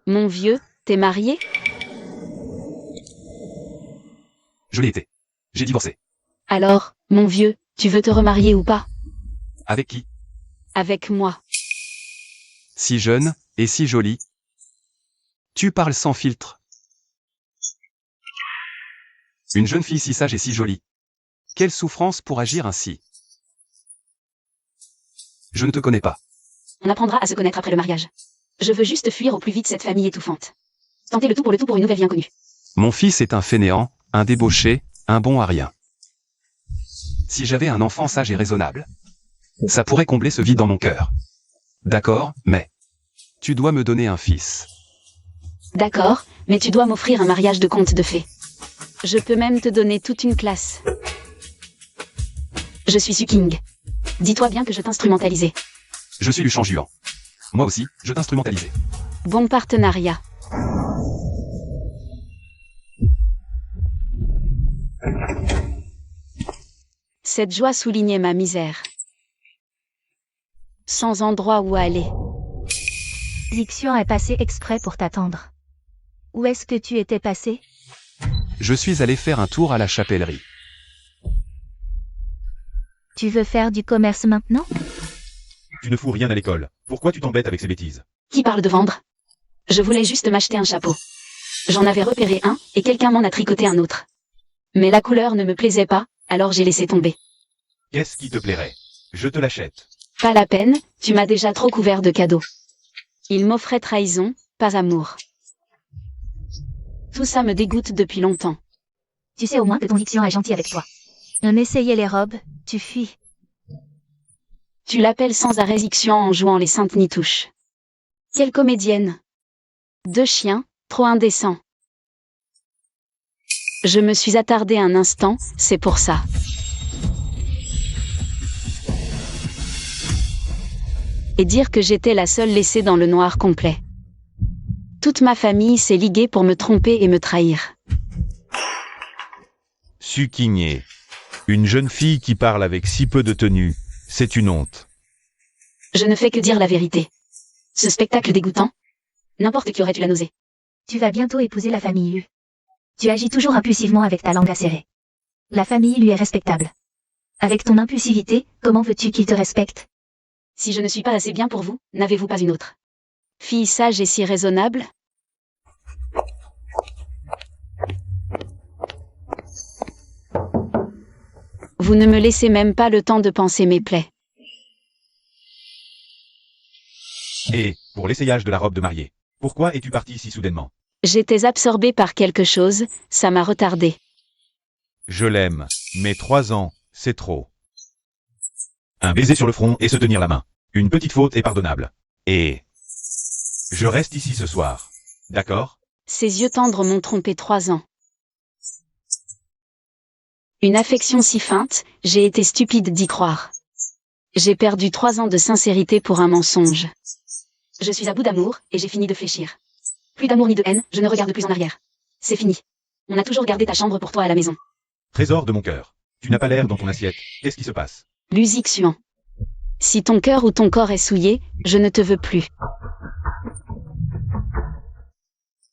Mon vieux, t'es marié? Je l'ai été. J'ai divorcé. Alors, mon vieux, tu veux te remarier ou pas? Avec qui? Avec moi. Si jeune, et si jolie. Tu parles sans filtre. Une jeune fille si sage et si jolie. Quelle souffrance pour agir ainsi. Je ne te connais pas. On apprendra à se connaître après le mariage. Je veux juste fuir au plus vite cette famille étouffante. Tenter le tout pour une nouvelle vie inconnue. Mon fils est un fainéant, un débauché, un bon à rien. Si j'avais un enfant sage et raisonnable, ça pourrait combler ce vide dans mon cœur. D'accord, mais tu dois me donner un fils. D'accord, mais tu dois m'offrir un mariage de conte de fées. Je peux même te donner toute une classe. Je suis Suking. Dis-toi bien que je t'instrumentalisais. Je suis Luchan Juan. Moi aussi, je t'instrumentalisais. Bon partenariat. Cette joie soulignait ma misère. Sans endroit où aller. Zixian est passé exprès pour t'attendre. Où est-ce que tu étais passé? Je suis allé faire un tour à la chapellerie. Tu veux faire du commerce maintenant? Tu ne fous rien à l'école. Pourquoi tu t'embêtes avec ces bêtises? Qui parle de vendre? Je voulais juste m'acheter un chapeau. J'en avais repéré un, et quelqu'un m'en a tricoté un autre. Mais la couleur ne me plaisait pas, alors j'ai laissé tomber. Qu'est-ce qui te plairait? Je te l'achète. Pas la peine, tu m'as déjà trop couvert de cadeaux. Il m'offrait trahison, pas amour. Tout ça me dégoûte depuis longtemps. Tu sais au moins que ton Zixian est gentil avec toi. On essayait les robes, tu fuis. Tu l'appelles sans arrêt Zixian en jouant les saintes nitouches. Quelle comédienne! 2 chiens, trop indécents. Je me suis attardée un instant, c'est pour ça. Et dire que j'étais la seule laissée dans le noir complet. Toute ma famille s'est liguée pour me tromper et me trahir. Sukigné. Une jeune fille qui parle avec si peu de tenue, c'est une honte. Je ne fais que dire la vérité. Ce spectacle dégoûtant, n'importe qui aurait eu la nausée. Tu vas bientôt épouser la famille Lu. Tu agis toujours impulsivement avec ta langue acérée. La famille lui est respectable. Avec ton impulsivité, comment veux-tu qu'il te respecte? Si je ne suis pas assez bien pour vous, n'avez-vous pas une autre? Fille sage et si raisonnable? Vous ne me laissez même pas le temps de penser mes plaies. Et, pour l'essayage de la robe de mariée, pourquoi es-tu parti si soudainement? J'étais absorbée par quelque chose, ça m'a retardée. Je l'aime, mais 3 ans, c'est trop. Un baiser sur le front et se tenir la main. Une petite faute est pardonnable. Et... je reste ici ce soir. D'accord? Ses yeux tendres m'ont trompé 3 ans. Une affection si feinte, j'ai été stupide d'y croire. J'ai perdu 3 ans de sincérité pour un mensonge. Je suis à bout d'amour, et j'ai fini de fléchir. Plus d'amour ni de haine, je ne regarde plus en arrière. C'est fini. On a toujours gardé ta chambre pour toi à la maison. Trésor de mon cœur. Tu n'as pas l'air dans ton assiette. Qu'est-ce qui se passe? Luxian. Si ton cœur ou ton corps est souillé, je ne te veux plus.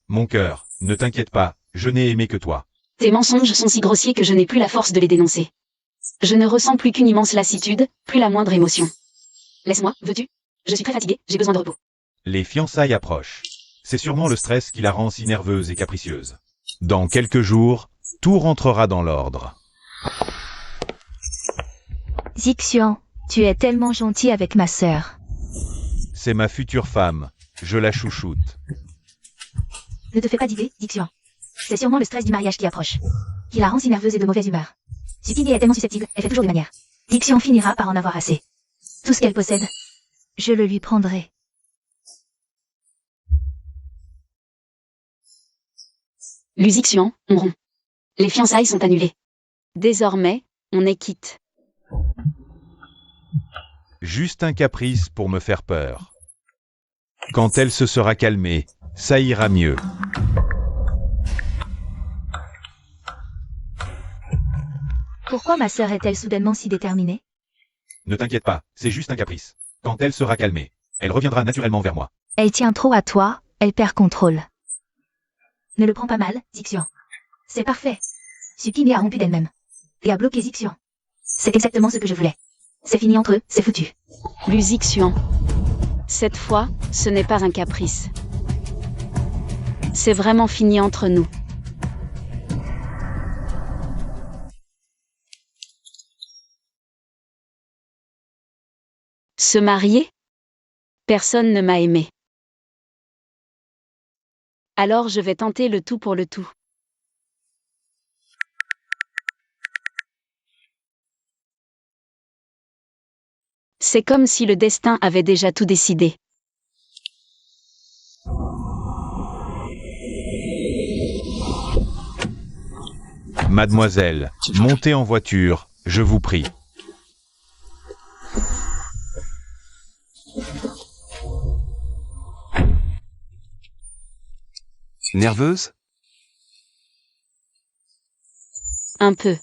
Mon cœur, ne t'inquiète pas, je n'ai aimé que toi. Tes mensonges sont si grossiers que je n'ai plus la force de les dénoncer. Je ne ressens plus qu'une immense lassitude, plus la moindre émotion. Laisse-moi, veux-tu? Je suis très fatiguée, j'ai besoin de repos. Les fiançailles approchent. C'est sûrement le stress qui la rend si nerveuse et capricieuse. Dans quelques jours, tout rentrera dans l'ordre. Zixian, tu es tellement gentil avec ma sœur. C'est ma future femme, je la chouchoute. Ne te fais pas d'idée, Zixian. C'est sûrement le stress du mariage qui approche. Qui la rend si nerveuse et de mauvaise humeur. Suking est tellement susceptible, elle fait toujours des manières. Zixian finira par en avoir assez. Tout ce qu'elle possède, je le lui prendrai. Luxian, on rompt. Les fiançailles sont annulées. Désormais, on est quitte. Juste un caprice pour me faire peur. Quand elle se sera calmée, ça ira mieux. Pourquoi ma sœur est-elle soudainement si déterminée? Ne t'inquiète pas, c'est juste un caprice. Quand elle sera calmée, elle reviendra naturellement vers moi. Elle tient trop à toi, Elle perd contrôle. Ne le prends pas mal, Zixian. C'est parfait. Supine a rompu d'elle-même. Et a bloqué Zixian. C'est exactement ce que je voulais. C'est fini entre eux, c'est foutu. Luxian. Cette fois, ce n'est pas un caprice. C'est vraiment fini entre nous. Se marier? Personne ne m'a aimé. Alors je vais tenter le tout pour le tout. C'est comme si le destin avait déjà tout décidé. Mademoiselle, montez en voiture, je vous prie. Nerveuse? Un peu.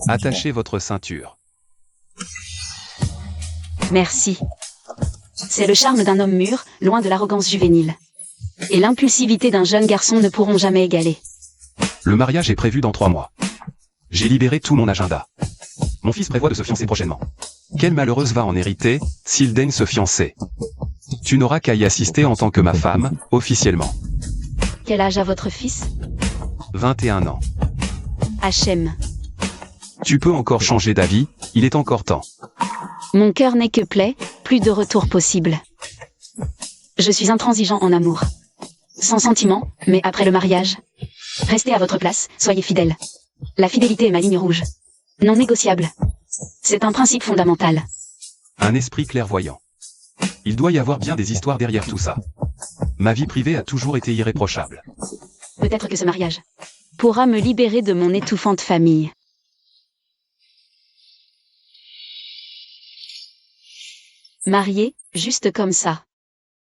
Attachez votre ceinture. Merci. C'est le charme d'un homme mûr, loin de l'arrogance juvénile. Et l'impulsivité d'un jeune garçon ne pourront jamais égaler. Le mariage est prévu dans 3 mois. J'ai libéré tout mon agenda. Mon fils prévoit de se fiancer prochainement. Quelle malheureuse va en hériter, s'il daigne se fiancer? Tu n'auras qu'à y assister en tant que ma femme, officiellement. Quel âge a votre fils? 21 ans. Hachem. Tu peux encore changer d'avis, il est encore temps. Mon cœur n'est que plaie, plus de retour possible. Je suis intransigeant en amour. Sans sentiment, mais après le mariage. Restez à votre place, soyez fidèles. La fidélité est ma ligne rouge. Non négociable. C'est un principe fondamental. Un esprit clairvoyant. Il doit y avoir bien des histoires derrière tout ça. Ma vie privée a toujours été irréprochable. Peut-être que ce mariage pourra me libérer de mon étouffante famille. Marié, juste comme ça.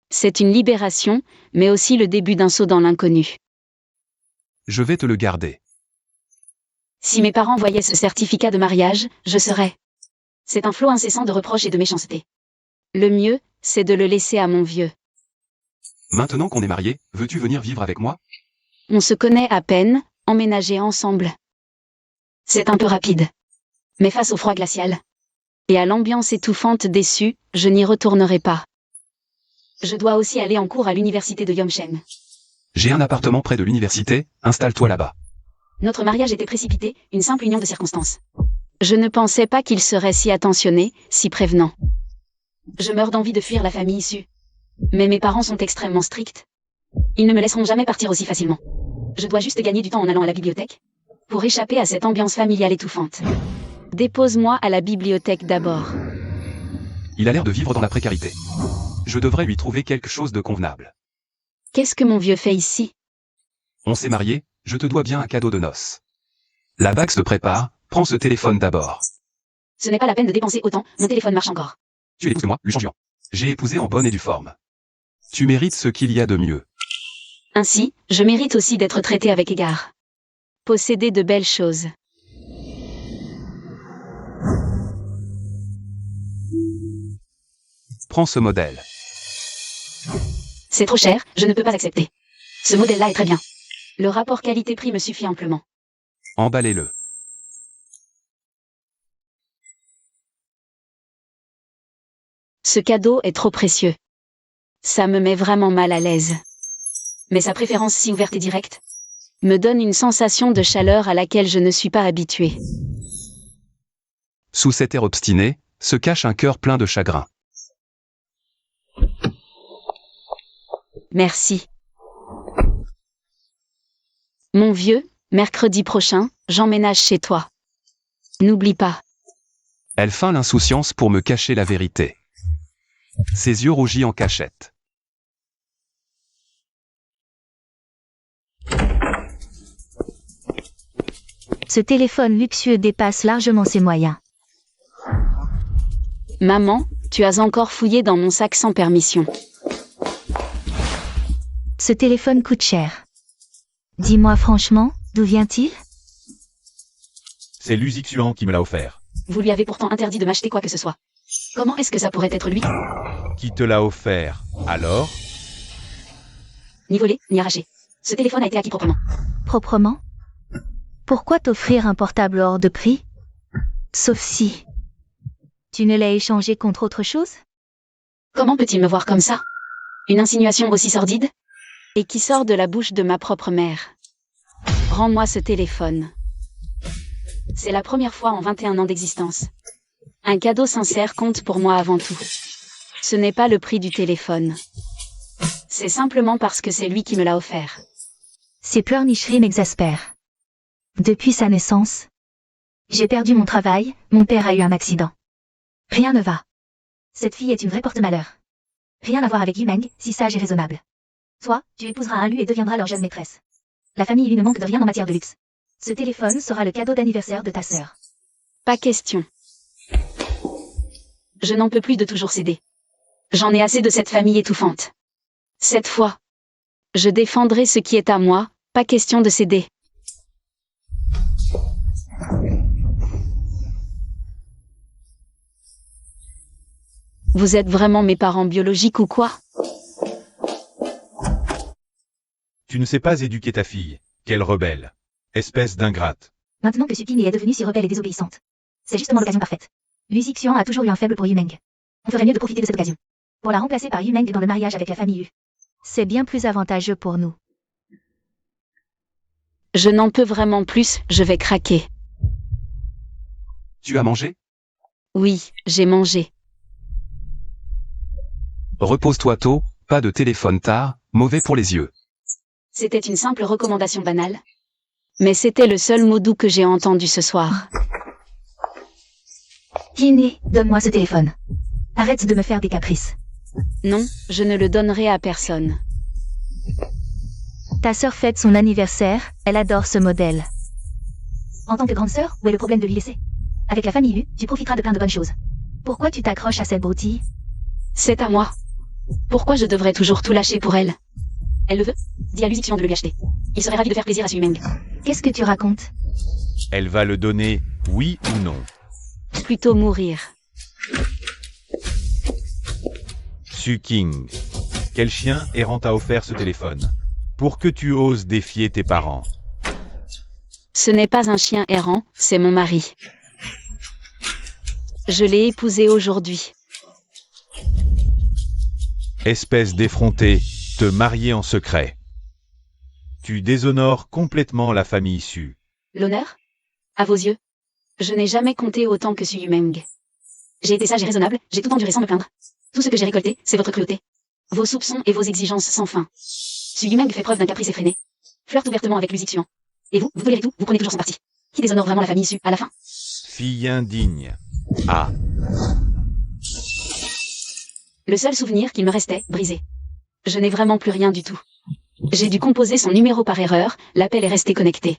C'est une libération, mais aussi le début d'un saut dans l'inconnu. Je vais te le garder. Si mes parents voyaient ce certificat de mariage, je serais. C'est un flot incessant de reproches et de méchanceté. Le mieux, c'est de le laisser à mon vieux. Maintenant qu'on est mariés, veux-tu venir vivre avec moi? On se connaît à peine, emménager ensemble. C'est un peu rapide. Mais face au froid glacial et à l'ambiance étouffante déçue, je n'y retournerai pas. Je dois aussi aller en cours à l'université de Yomchen. J'ai un appartement près de l'université, installe-toi là-bas. Notre mariage était précipité, une simple union de circonstances. Je ne pensais pas qu'il serait si attentionné, si prévenant. Je meurs d'envie de fuir la famille issue. Mais mes parents sont extrêmement stricts. Ils ne me laisseront jamais partir aussi facilement. Je dois juste gagner du temps en allant à la bibliothèque, pour échapper à cette ambiance familiale étouffante. Dépose-moi à la bibliothèque d'abord. Il a l'air de vivre dans la précarité. Je devrais lui trouver quelque chose de convenable. Qu'est-ce que mon vieux fait ici? On s'est mariés, je te dois bien un cadeau de noces. La bague se prépare, prends ce téléphone d'abord. Ce n'est pas la peine de dépenser autant, mon téléphone marche encore. Tu es l'épouse que moi, Luchan Juan. J'ai épousé en bonne et due forme. Tu mérites ce qu'il y a de mieux. Ainsi, je mérite aussi d'être traité avec égard. Posséder de belles choses. Prends ce modèle. C'est trop cher, je ne peux pas accepter. Ce modèle-là est très bien. Le rapport qualité-prix me suffit amplement. Emballez-le. Ce cadeau est trop précieux. Ça me met vraiment mal à l'aise. Mais sa préférence si ouverte et directe me donne une sensation de chaleur à laquelle je ne suis pas habituée. Sous cet air obstiné, se cache un cœur plein de chagrin. Merci. Mon vieux, mercredi prochain, j'emménage chez toi. N'oublie pas. Elle feint l'insouciance pour me cacher la vérité. Ses yeux rougis en cachette. Ce téléphone luxueux dépasse largement ses moyens. Maman, tu as encore fouillé dans mon sac sans permission. Ce téléphone coûte cher. Dis-moi franchement, d'où vient-il? C'est Luxian qui me l'a offert. Vous lui avez pourtant interdit de m'acheter quoi que ce soit. Comment est-ce que ça pourrait être lui? qui te l'a offert, alors? Ni volé, ni arraché. Ce téléphone a été acquis proprement. Proprement? Pourquoi t'offrir un portable hors de prix? Sauf si... Tu ne l'as échangé contre autre chose? Comment peut-il me voir comme ça? Une insinuation aussi sordide? Et qui sort de la bouche de ma propre mère. Rends-moi ce téléphone. C'est la première fois en 21 ans d'existence. Un cadeau sincère compte pour moi avant tout. Ce n'est pas le prix du téléphone. C'est simplement parce que c'est lui qui me l'a offert. Ces pleurnicheries m'exaspèrent. Depuis sa naissance, j'ai perdu mon travail, mon père a eu un accident. Rien ne va. Cette fille est une vraie porte-malheur. Rien à voir avec Yumeng, si sage et raisonnable. Toi, tu épouseras un Lu et deviendras leur jeune maîtresse. La famille Lu ne manque de rien en matière de luxe. Ce téléphone sera le cadeau d'anniversaire de ta sœur. Pas question. Je n'en peux plus de toujours céder. J'en ai assez de cette famille étouffante. Cette fois, je défendrai ce qui est à moi, pas question de céder. Vous êtes vraiment mes parents biologiques ou quoi? Tu ne sais pas éduquer ta fille. Quelle rebelle. Espèce d'ingrate. Maintenant que Supine est devenue si rebelle et désobéissante. C'est justement l'occasion parfaite. Lu Xixian a toujours eu un faible pour Yumeng. On ferait mieux de profiter de cette occasion. Pour la remplacer par Yumeng dans le mariage avec la famille Yu. C'est bien plus avantageux pour nous. Je n'en peux vraiment plus, je vais craquer. Tu as mangé? Oui, j'ai mangé. Repose-toi tôt, pas de téléphone tard, mauvais pour les yeux. C'était une simple recommandation banale. Mais c'était le seul mot doux que j'ai entendu ce soir. Kiné, donne-moi ce téléphone. Arrête de me faire des caprices. Non, je ne le donnerai à personne. Ta sœur fête son anniversaire, elle adore ce modèle. En tant que grande sœur, où est le problème de lui laisser? Avec la famille Yu, tu profiteras de plein de bonnes choses. Pourquoi tu t'accroches à cette broutille? C'est à moi. Pourquoi je devrais toujours tout lâcher pour elle? Elle le veut? Dis à Lu Xixian de le lui acheter. Il serait ravi de faire plaisir à Yumeng. Qu'est-ce que tu racontes? Elle va le donner, oui ou non? Plutôt mourir. Su King. Quel chien errant t'a offert ce téléphone? Pour que tu oses défier tes parents. Ce n'est pas un chien errant, c'est mon mari. Je l'ai épousé aujourd'hui. Espèce d'effronté, te marier en secret. Tu déshonores complètement la famille Su. L'honneur? À vos yeux? Je n'ai jamais compté autant que Su Yumeng. J'ai été sage et raisonnable, j'ai tout enduré sans me plaindre. Tout ce que j'ai récolté, c'est votre cruauté. Vos soupçons et vos exigences sans fin. Su Yumeng fait preuve d'un caprice effréné. Flirte ouvertement avec Lu Xixian. Et vous tolérez tout, vous prenez toujours son parti. Qui déshonore vraiment la famille Su, à la fin? Fille indigne. Ah. Le seul souvenir qu'il me restait, brisé. Je n'ai vraiment plus rien du tout. J'ai dû composer son numéro par erreur, l'appel est resté connecté.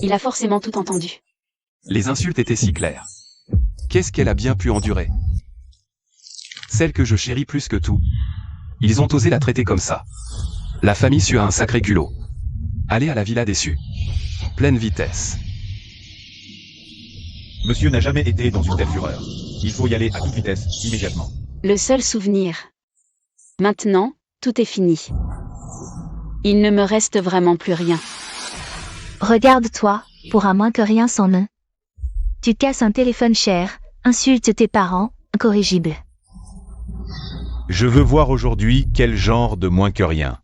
Il a forcément tout entendu. Les insultes étaient si claires. Qu'est-ce qu'elle a bien pu endurer? Celle que je chéris plus que tout. Ils ont osé la traiter comme ça. La famille Su a un sacré culot. Aller à la villa déçue. Pleine vitesse. Monsieur n'a jamais été dans une telle fureur. Il faut y aller à toute vitesse, immédiatement. Le seul souvenir. Maintenant, tout est fini. Il ne me reste vraiment plus rien. Regarde-toi, pour un moins que rien sans nom. Tu casses un téléphone cher, insultes tes parents, incorrigible. Je veux voir aujourd'hui quel genre de moins que rien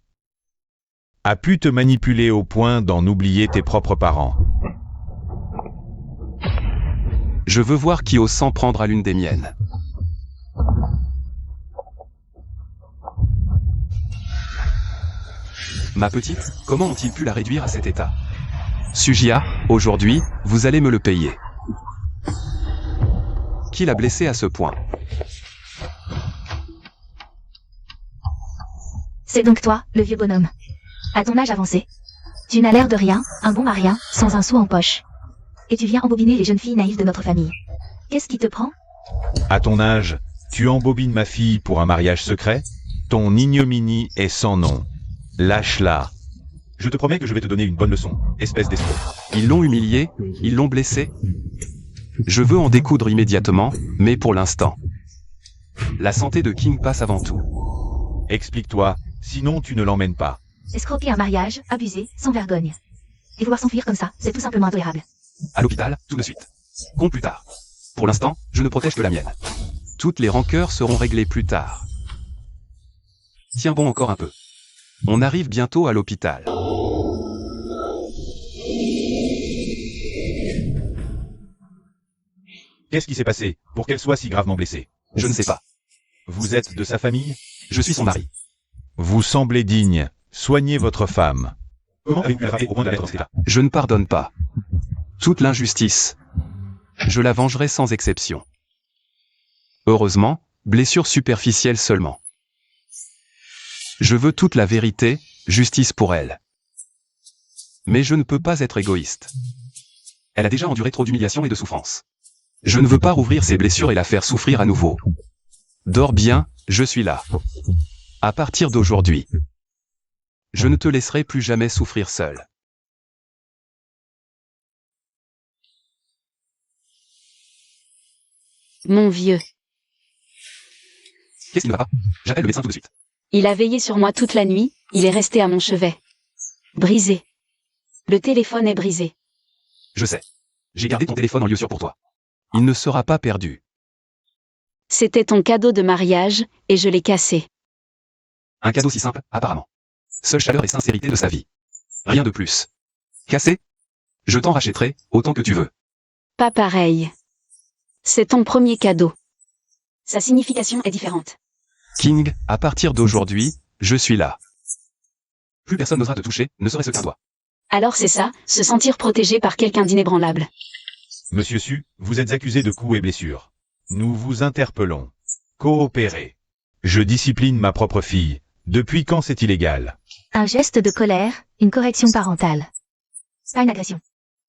a pu te manipuler au point d'en oublier tes propres parents. Je veux voir qui ose s'en prendre à l'une des miennes. Ma petite, comment ont-ils pu la réduire à cet état? Sujia, aujourd'hui, vous allez me le payer. Qui l'a blessée à ce point? C'est donc toi, le vieux bonhomme. À ton âge avancé. Tu n'as l'air de rien, un bon à rien, sans un sou en poche. Et tu viens embobiner les jeunes filles naïves de notre famille. Qu'est-ce qui te prend? À ton âge, tu embobines ma fille pour un mariage secret? Ton ignominie est sans nom. Lâche-la. Je te promets que je vais te donner une bonne leçon, espèce d'escroc. Ils l'ont humiliée, ils l'ont blessée. Je veux en découdre immédiatement, mais pour l'instant. La santé de King passe avant tout. Explique-toi, sinon tu ne l'emmènes pas. Escroquer un mariage, abuser, sans vergogne. Et vouloir s'enfuir comme ça, c'est tout simplement intolérable. À l'hôpital, tout de suite. Compte plus tard. Pour l'instant, je ne protège que la mienne. Toutes les rancœurs seront réglées plus tard. Tiens bon encore un peu. On arrive bientôt à l'hôpital. Qu'est-ce qui s'est passé pour qu'elle soit si gravement blessée? Je ne sais pas. Vous êtes de sa famille? Je suis son mari. Vous semblez digne. Soignez votre femme. Comment avez-vous pu la frapper au point de la mettre dans cet état? Je ne pardonne pas. Toute l'injustice. Je la vengerai sans exception. Heureusement, blessure superficielle seulement. Je veux toute la vérité, justice pour elle. Mais je ne peux pas être égoïste. Elle a déjà enduré trop d'humiliation et de souffrance. Je ne veux pas rouvrir ses blessures et la faire souffrir à nouveau. Dors bien, je suis là. À partir d'aujourd'hui, je ne te laisserai plus jamais souffrir seul. Mon vieux. Qu'est-ce qui ne va pas? J'appelle le médecin tout de suite. Il a veillé sur moi toute la nuit, il est resté à mon chevet. Brisé. Le téléphone est brisé. Je sais. J'ai gardé ton téléphone en lieu sûr pour toi. Il ne sera pas perdu. C'était ton cadeau de mariage, et je l'ai cassé. Un cadeau si simple, apparemment. Seule chaleur et sincérité de sa vie. Rien de plus. Cassé? Je t'en rachèterai, autant que tu veux. Pas pareil. C'est ton premier cadeau. Sa signification est différente. King, à partir d'aujourd'hui, je suis là. Plus personne n'osera te toucher, ne serait-ce qu'un doigt. Alors c'est ça, se sentir protégé par quelqu'un d'inébranlable. Monsieur Su, vous êtes accusé de coups et blessures. Nous vous interpellons. Coopérez. Je discipline ma propre fille. Depuis quand c'est illégal? Un geste de colère, une correction parentale. Pas une agression.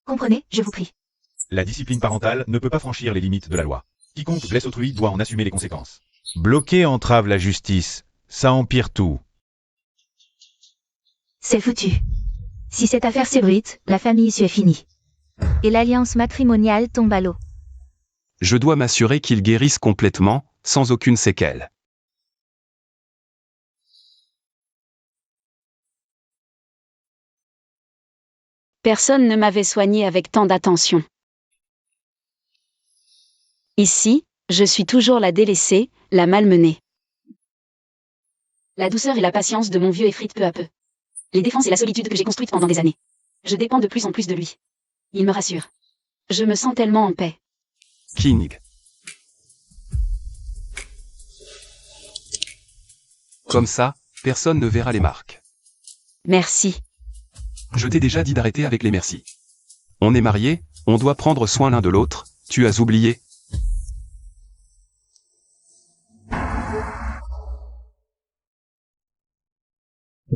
Comprenez, je vous prie. La discipline parentale ne peut pas franchir les limites de la loi. Quiconque blesse autrui doit en assumer les conséquences. Bloquer entrave la justice. Ça empire tout. C'est foutu. Si cette affaire s'ébruite, la famille issue est finie. Et l'alliance matrimoniale tombe à l'eau. Je dois m'assurer qu'il guérisse complètement, sans aucune séquelle. Personne ne m'avait soigné avec tant d'attention. Ici, je suis toujours la délaissée, la malmenée. La douceur et la patience de mon vieux effritent peu à peu. Les défenses et la solitude que j'ai construites pendant des années. Je dépends de plus en plus de lui. Il me rassure. Je me sens tellement en paix. King. Comme ça, personne ne verra les marques. Merci. Je t'ai déjà dit d'arrêter avec les merci. On est mariés, on doit prendre soin l'un de l'autre, tu as oublié.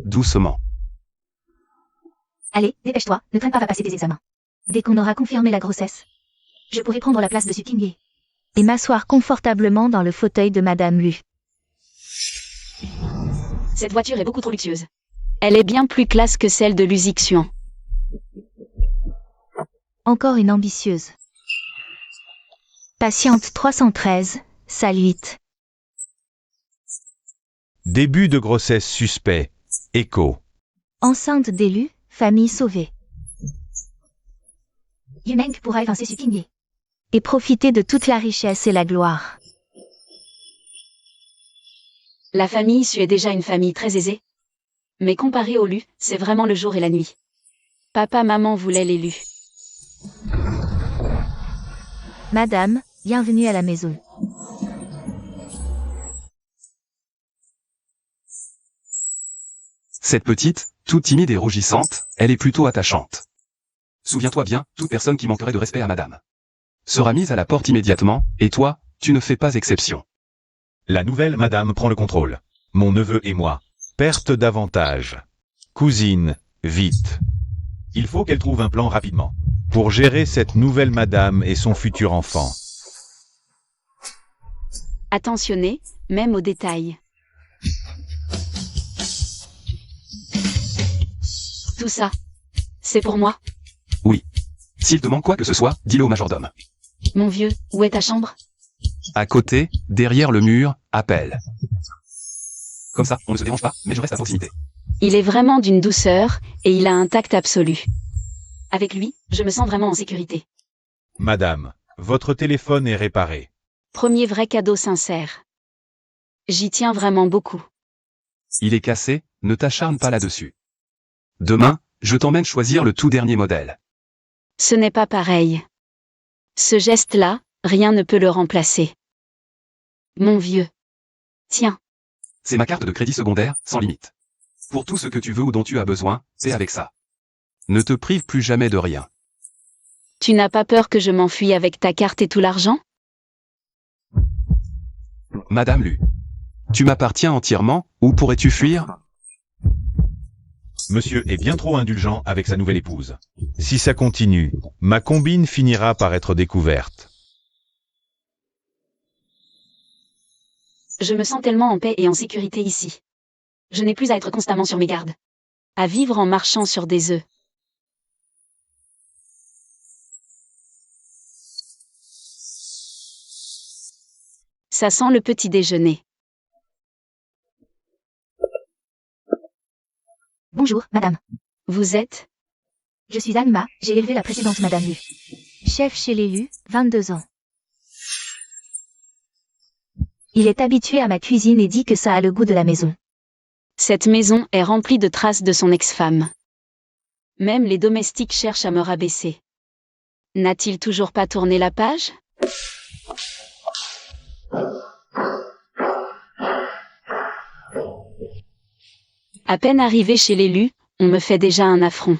Doucement. Allez, dépêche-toi, ne traîne pas à passer tes examens. Dès qu'on aura confirmé la grossesse, je pourrai prendre la place de Supingé. Et m'asseoir confortablement dans le fauteuil de Madame Lu. Cette voiture est beaucoup trop luxueuse. Elle est bien plus classe que celle de Luxixian. Encore une ambitieuse. Patiente 313, salle 8. Début de grossesse suspect. Écho. Enceinte d'élu, famille sauvée. Yumeng pourra évincer Supingé. Et profiter de toute la richesse et la gloire. La famille Su est déjà une famille très aisée. Mais comparé au Lu, c'est vraiment le jour et la nuit. Papa, maman voulaient l'élu. Madame, bienvenue à la maison. Cette petite, toute timide et rougissante, elle est plutôt attachante. Souviens-toi bien, toute personne qui manquerait de respect à madame sera mise à la porte immédiatement, et toi, tu ne fais pas exception. La nouvelle madame prend le contrôle. Mon neveu et moi. Perte d'avantage. Cousine, vite. Il faut qu'elle trouve un plan rapidement. Pour gérer cette nouvelle madame et son futur enfant. Attentionné, même aux détails. Tout ça, c'est pour moi. Oui. S'il te manque quoi que ce soit, dis-le au majordome. Mon vieux, où est ta chambre? À côté, derrière le mur, appelle. Comme ça, on ne se dérange pas, mais je reste à proximité. Il est vraiment d'une douceur, et il a un tact absolu. Avec lui, je me sens vraiment en sécurité. Madame, votre téléphone est réparé. Premier vrai cadeau sincère. J'y tiens vraiment beaucoup. Il est cassé, ne t'acharne pas là-dessus. Demain, je t'emmène choisir le tout dernier modèle. Ce n'est pas pareil. Ce geste-là, rien ne peut le remplacer. Mon vieux. Tiens, C'est ma carte de crédit secondaire, sans limite. Pour tout ce que tu veux ou dont tu as besoin, c'est avec ça. Ne te prive plus jamais de rien. tu n'as pas peur que je m'enfuie avec ta carte et tout l'argent? Madame Lu. Tu m'appartiens entièrement, où pourrais-tu fuir? Monsieur est bien trop indulgent avec sa nouvelle épouse. Si ça continue, ma combine finira par être découverte. Je me sens tellement en paix et en sécurité ici. Je n'ai plus à être constamment sur mes gardes. À vivre en marchant sur des œufs. Ça sent le petit déjeuner. Bonjour, madame. Vous êtes? Je suis Alma, j'ai élevé la précédente madame Lu. Chef chez les Lu, 22 ans. Il est habitué à ma cuisine et dit que ça a le goût de la maison. Cette maison est remplie de traces de son ex-femme. Même les domestiques cherchent à me rabaisser. N'a-t-il toujours pas tourné la page? À peine arrivé chez l'élu, on me fait déjà un affront.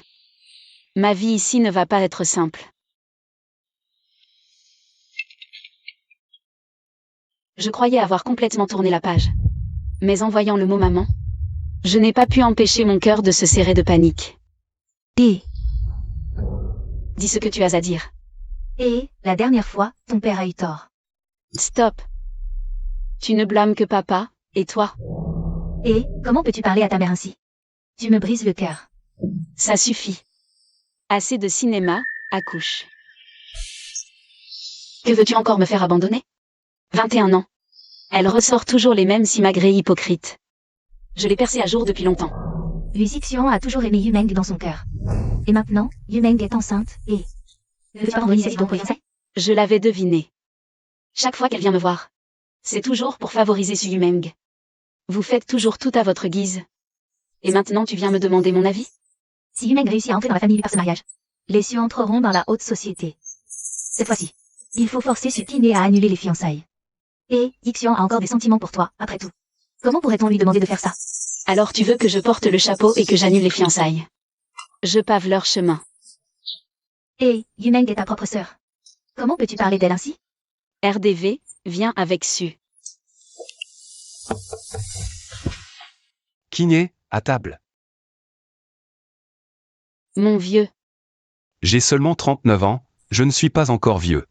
Ma vie ici ne va pas être simple. Je croyais avoir complètement tourné la page. Mais en voyant le mot maman, je n'ai pas pu empêcher mon cœur de se serrer de panique. Et Dis ce que tu as à dire. la dernière fois, ton père a eu tort. Stop. Tu ne blâmes que papa, et toi? Comment peux-tu parler à ta mère ainsi? Tu me brises le cœur. Ça suffit. Assez de cinéma, accouche. Que veux-tu encore me faire abandonner? 21 ans. Elle ressort toujours les mêmes simagrées hypocrites. Je l'ai percée à jour depuis longtemps. Lu Zixian a toujours aimé Yumeng dans son cœur. Et maintenant, Yumeng est enceinte, et... Veux-tu pas renvoyer cette idole pour fiançailles? Je l'avais deviné. Chaque fois qu'elle vient me voir, c'est toujours pour favoriser Su Yumeng. Vous faites toujours tout à votre guise. Et maintenant tu viens me demander mon avis? Si Yumeng réussit à entrer dans la famille par ce mariage, les Su entreront dans la haute société. Cette fois-ci, il faut forcer Sukine à annuler les fiançailles. Et Yixian a encore des sentiments pour toi, après tout. Comment pourrait-on lui demander de faire ça? Alors tu veux que je porte le chapeau et que j'annule les fiançailles? Je pave leur chemin. Yumeng est ta propre sœur. Comment peux-tu parler d'elle ainsi? RDV, viens avec Su. Kiné, à table. Mon vieux, J'ai seulement 39 ans, je ne suis pas encore vieux.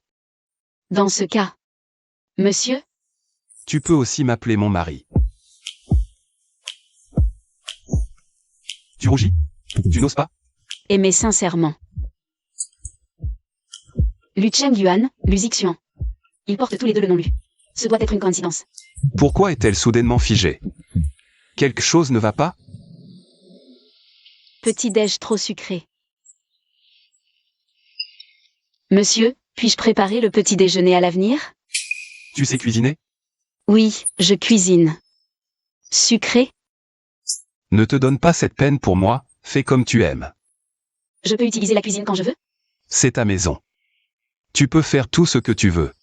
dans ce cas. Monsieur? Tu peux aussi m'appeler mon mari. Tu rougis? Tu n'oses pas? Aimez sincèrement. Lu Cheng Yuan, Lu Zixian. Ils portent tous les deux le nom Lu. Ce doit être une coïncidence. Pourquoi est-elle soudainement figée? Quelque chose ne va pas? Petit-déj trop sucré. Monsieur, puis-je préparer le petit déjeuner à l'avenir? Tu sais cuisiner? Oui, je cuisine. Sucré? Ne te donne pas cette peine pour moi, fais comme tu aimes. Je peux utiliser la cuisine quand je veux? C'est ta maison. Tu peux faire tout ce que tu veux.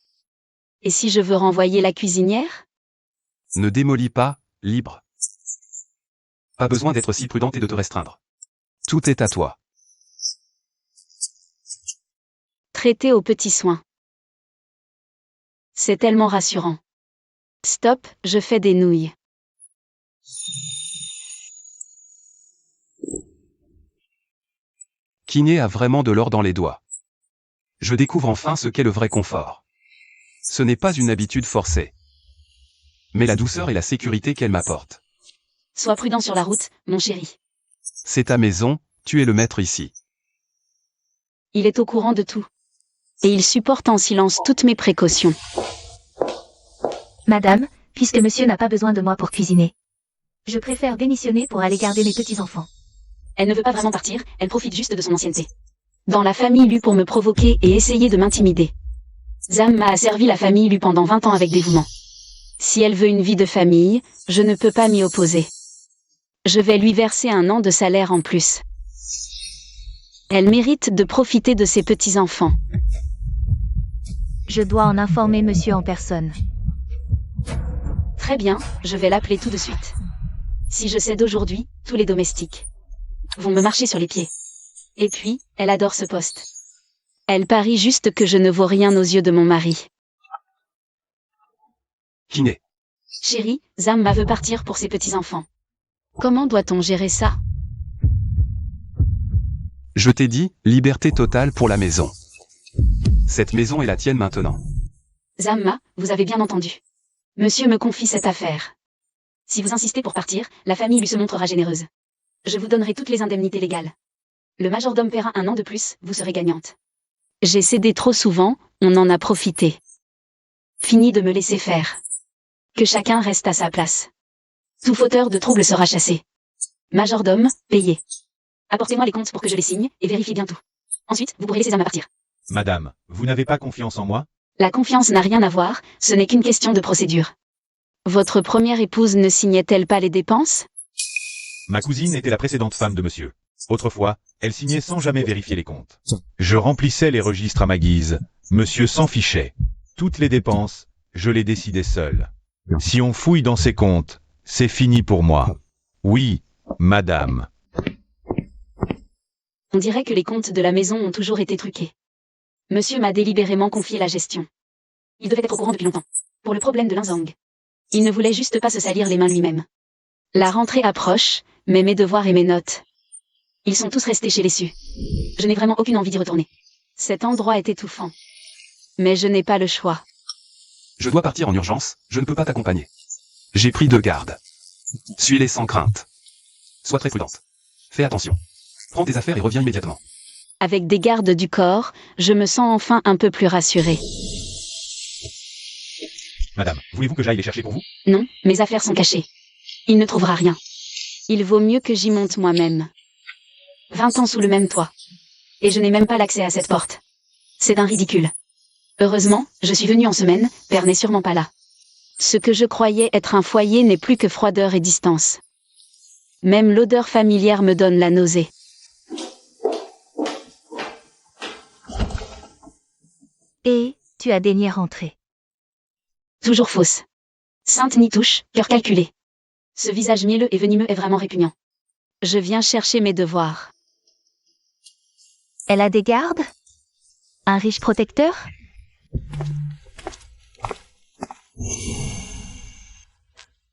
Et si je veux renvoyer la cuisinière? Ne démolis pas, libre. Pas besoin d'être si prudente et de te restreindre. Tout est à toi. Traité aux petits soins. C'est tellement rassurant. Stop, je fais des nouilles. Kiné a vraiment de l'or dans les doigts. Je découvre enfin ce qu'est le vrai confort. Ce n'est pas une habitude forcée, mais la douceur et la sécurité qu'elle m'apporte. Sois prudent sur la route, mon chéri. C'est ta maison, tu es le maître ici. Il est au courant de tout. Et il supporte en silence toutes mes précautions. Madame, puisque monsieur n'a pas besoin de moi pour cuisiner. Je préfère démissionner pour aller garder mes petits-enfants. Elle ne veut pas vraiment partir, elle profite juste de son ancienneté. Dans la famille Lu pour me provoquer et essayer de m'intimider. Zam m'a servi la famille Lu pendant 20 ans avec dévouement. Si elle veut une vie de famille, je ne peux pas m'y opposer. Je vais lui verser 1 an de salaire en plus. Elle mérite de profiter de ses petits-enfants. Je dois en informer monsieur en personne. Très bien, je vais l'appeler tout de suite. Si je cède aujourd'hui, tous les domestiques vont me marcher sur les pieds. Et puis, elle adore ce poste. Elle parie juste que je ne vaux rien aux yeux de mon mari. Kiné. Chérie, Zam veut partir pour ses petits-enfants. Comment doit-on gérer ça? Je t'ai dit, liberté totale pour la maison. Cette maison est la tienne maintenant. Zamma, vous avez bien entendu. Monsieur me confie cette affaire. Si vous insistez pour partir, la famille lui se montrera généreuse. Je vous donnerai toutes les indemnités légales. Le majordome paiera 1 an de plus, vous serez gagnante. J'ai cédé trop souvent, on en a profité. Fini de me laisser faire. Que chacun reste à sa place. Tout fauteur de trouble sera chassé. Majordome, payé. Apportez-moi les comptes pour que je les signe, et vérifiez bien tout. Ensuite, vous pourrez laisser Zam partir. Madame, vous n'avez pas confiance en moi? La confiance n'a rien à voir, ce n'est qu'une question de procédure. Votre première épouse ne signait-elle pas les dépenses? Ma cousine était la précédente femme de monsieur. Autrefois, elle signait sans jamais vérifier les comptes. Je remplissais les registres à ma guise. Monsieur s'en fichait. Toutes les dépenses, je les décidais seul. Si on fouille dans ses comptes, c'est fini pour moi. Oui, madame. On dirait que les comptes de la maison ont toujours été truqués. Monsieur m'a délibérément confié la gestion. Il devait être au courant depuis longtemps. Pour le problème de Linzang. Il ne voulait juste pas se salir les mains lui-même. La rentrée approche, mais mes devoirs et mes notes. Ils sont tous restés chez les Su. Je n'ai vraiment aucune envie d'y retourner. Cet endroit est étouffant. Mais je n'ai pas le choix. Je dois partir en urgence, je ne peux pas t'accompagner. J'ai pris 2 gardes. Suis-les sans crainte. Sois très prudente. Fais attention. Prends tes affaires et reviens immédiatement. Avec des gardes du corps, je me sens enfin un peu plus rassurée. Madame, voulez-vous que j'aille les chercher pour vous? Non, mes affaires sont cachées. Il ne trouvera rien. Il vaut mieux que j'y monte moi-même. 20 ans sous le même toit. Et je n'ai même pas l'accès à cette porte. C'est d'un ridicule. Heureusement, je suis venue en semaine, Père n'est sûrement pas là. Ce que je croyais être un foyer n'est plus que froideur et distance. Même l'odeur familière me donne la nausée. Et, tu as daigné rentrer. Toujours fausse. Sainte Nitouche, cœur calculé. Ce visage mielleux et venimeux est vraiment répugnant. Je viens chercher mes devoirs. Elle a des gardes? Un riche protecteur?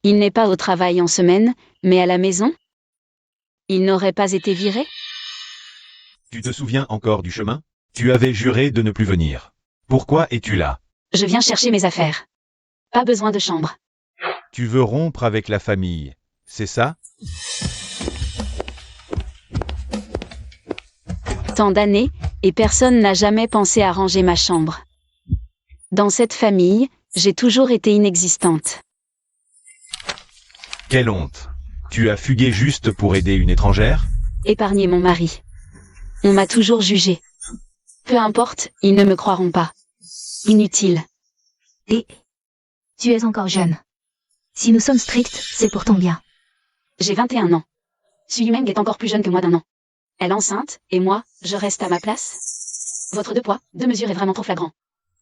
Il n'est pas au travail en semaine, mais à la maison? Il n'aurait pas été viré? Tu te souviens encore du chemin? Tu avais juré de ne plus venir. Pourquoi es-tu là? Je viens chercher mes affaires. Pas besoin de chambre. Tu veux rompre avec la famille, c'est ça? Tant d'années, et personne n'a jamais pensé à ranger ma chambre. Dans cette famille, j'ai toujours été inexistante. Quelle honte! Tu as fugué juste pour aider une étrangère? Épargner mon mari. On m'a toujours jugé. Peu importe, ils ne me croiront pas. Inutile. Et tu es encore jeune. Si nous sommes stricts, c'est pour ton bien. J'ai 21 ans. Su Meng est encore plus jeune que moi d'1 an. Elle enceinte, et moi, je reste à ma place? Votre 2 poids, 2 mesures est vraiment trop flagrant.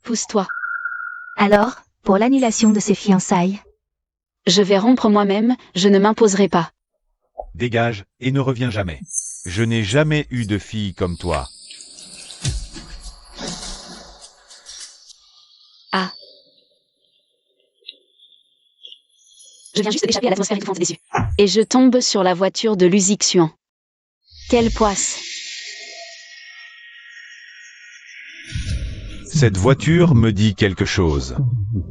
Pousse-toi. Alors, pour l'annulation de ces fiançailles? Je vais rompre moi-même, je ne m'imposerai pas. Dégage, et ne reviens jamais. Je n'ai jamais eu de fille comme toi. Ah. Je viens juste d'échapper à l'atmosphère étouffante déçue. Et je tombe sur la voiture de Luxixuan. Quelle poisse! Cette voiture me dit quelque chose.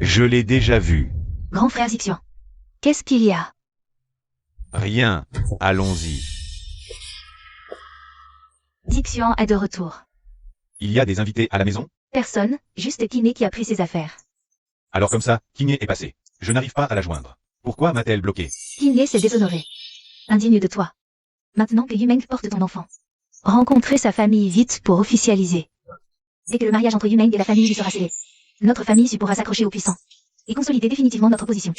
Je l'ai déjà vue. Grand frère Zixian. Qu'est-ce qu'il y a? Rien, allons-y. Zixian est de retour. Il y a des invités à la maison? Personne, juste Kiné qui a pris ses affaires. Alors comme ça, Kiné est passé. Je n'arrive pas à la joindre. Pourquoi m'a-t-elle bloqué? Kinye s'est déshonoré. Indigne de toi. Maintenant que Yumeng porte ton enfant. Rencontrez sa famille vite pour officialiser. Dès que le mariage entre Yumeng et la famille lui sera scellé, notre famille pourra s'accrocher aux puissants et consolider définitivement notre position.